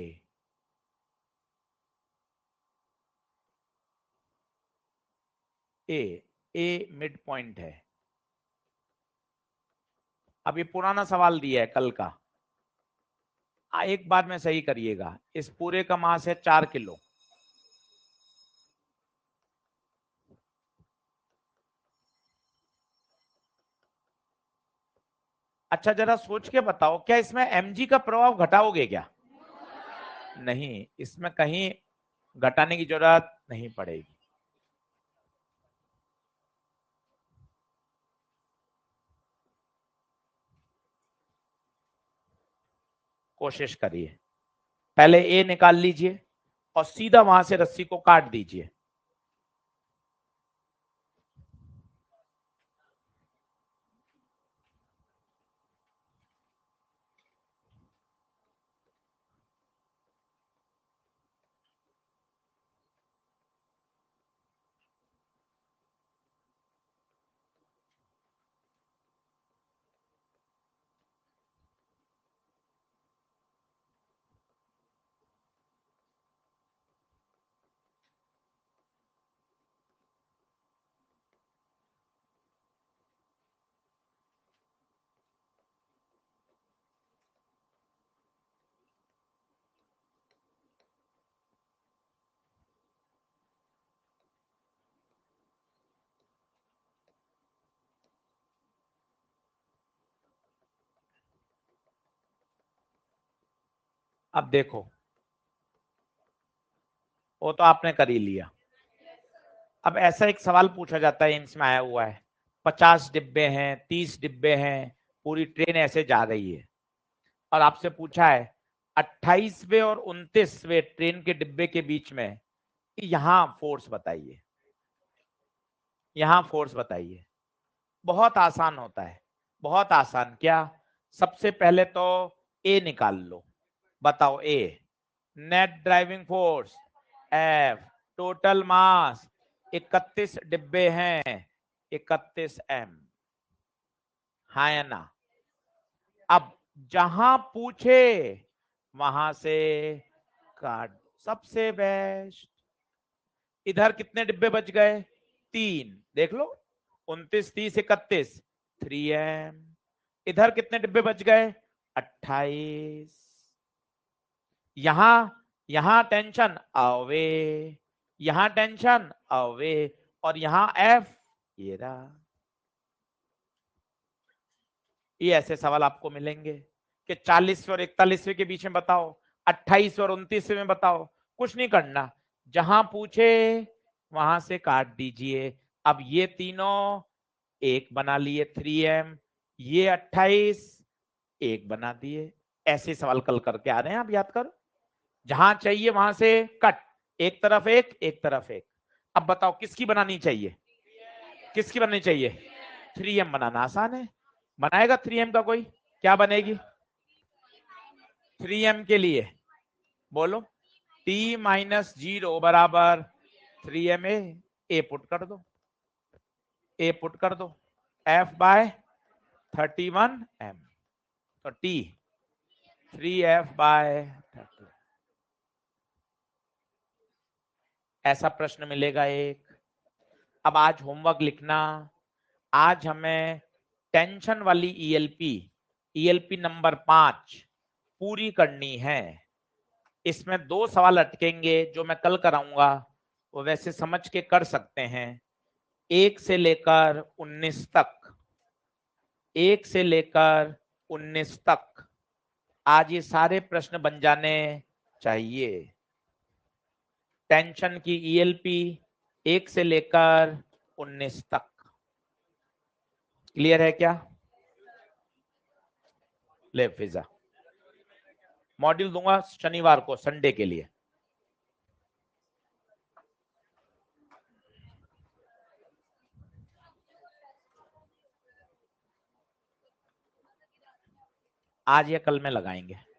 mid point है। अब ये पुराना सवाल दिया है कल का, एक बार में सही करिएगा। इस पूरे का मास है 4 किलो। अच्छा जरा सोच के बताओ, क्या इसमें mg का प्रभाव घटाओगे क्या? नहीं, इसमें कहीं घटाने की जरूरत नहीं पड़ेगी। कोशिश करिए, पहले ए निकाल लीजिए और सीधा वहां से रस्सी को काट दीजिए। अब देखो, वो तो आपने कर ही लिया। अब ऐसा एक सवाल पूछा जाता है, एम्स में आया हुआ है, 50 डिब्बे हैं, 30 डिब्बे हैं, पूरी ट्रेन ऐसे जा रही है, और आपसे पूछा है 28वें और 29वें ट्रेन के डिब्बे के बीच में यहां फोर्स बताइए, यहां फोर्स बताइए। बहुत आसान होता है, बहुत आसान। क्या? सबसे पहले तो ए निकाल लो, बताओ A. Net driving force F, total mass 31 डिब्बे हैं, 31 एम, हाँ या ना? अब जहां पूछे वहां से काट, सबसे बेस्ट। इधर कितने डिब्बे बच गए? 3, देख लो, 29, 30, 31, 3m। इधर कितने डिब्बे बच गए? 28। यहां, यहां टेंशन अवे, यहां टेंशन अवे, और यहां एफ, ये रहा। ये ऐसे सवाल आपको मिलेंगे कि 40वें और 41वें के बीच में बताओ, 28वें और 29वें में बताओ। कुछ नहीं करना, जहां पूछे वहां से काट दीजिए। अब ये तीनों एक बना लिए 3m, ये 28 एक बना दिए। ऐसे सवाल कल करके आ रहे हैं, आप याद करो। जहां चाहिए वहां से कट, एक तरफ एक तरफ एक। अब बताओ किसकी बनानी चाहिए, किसकी बननी चाहिए? 3m बनाना आसान है, बनाएगा 3m का कोई? क्या बनेगी 3m के लिए? बोलो। t-0 बराबर 3m ए पुट कर दो, ए पुट कर दो, f बाय 31m, तो t 3f बाय 30। ऐसा प्रश्न मिलेगा एक। अब आज होमवर्क लिखना, आज हमें टेंशन वाली ईएलपी नंबर 5 पूरी करनी है। इसमें 2 सवाल अटकेंगे जो मैं कल कराऊंगा, वो वैसे समझ के कर सकते हैं। 1 से लेकर 19 तक, 1 से लेकर 19 तक आज ये सारे प्रश्न बन जाने चाहिए। टेंशन की ईएलपी 1 से लेकर 19 तक। क्लियर है क्या? ले फिजा मॉड्यूल दूंगा शनिवार को, संडे के लिए। आज या कल में लगाएंगे।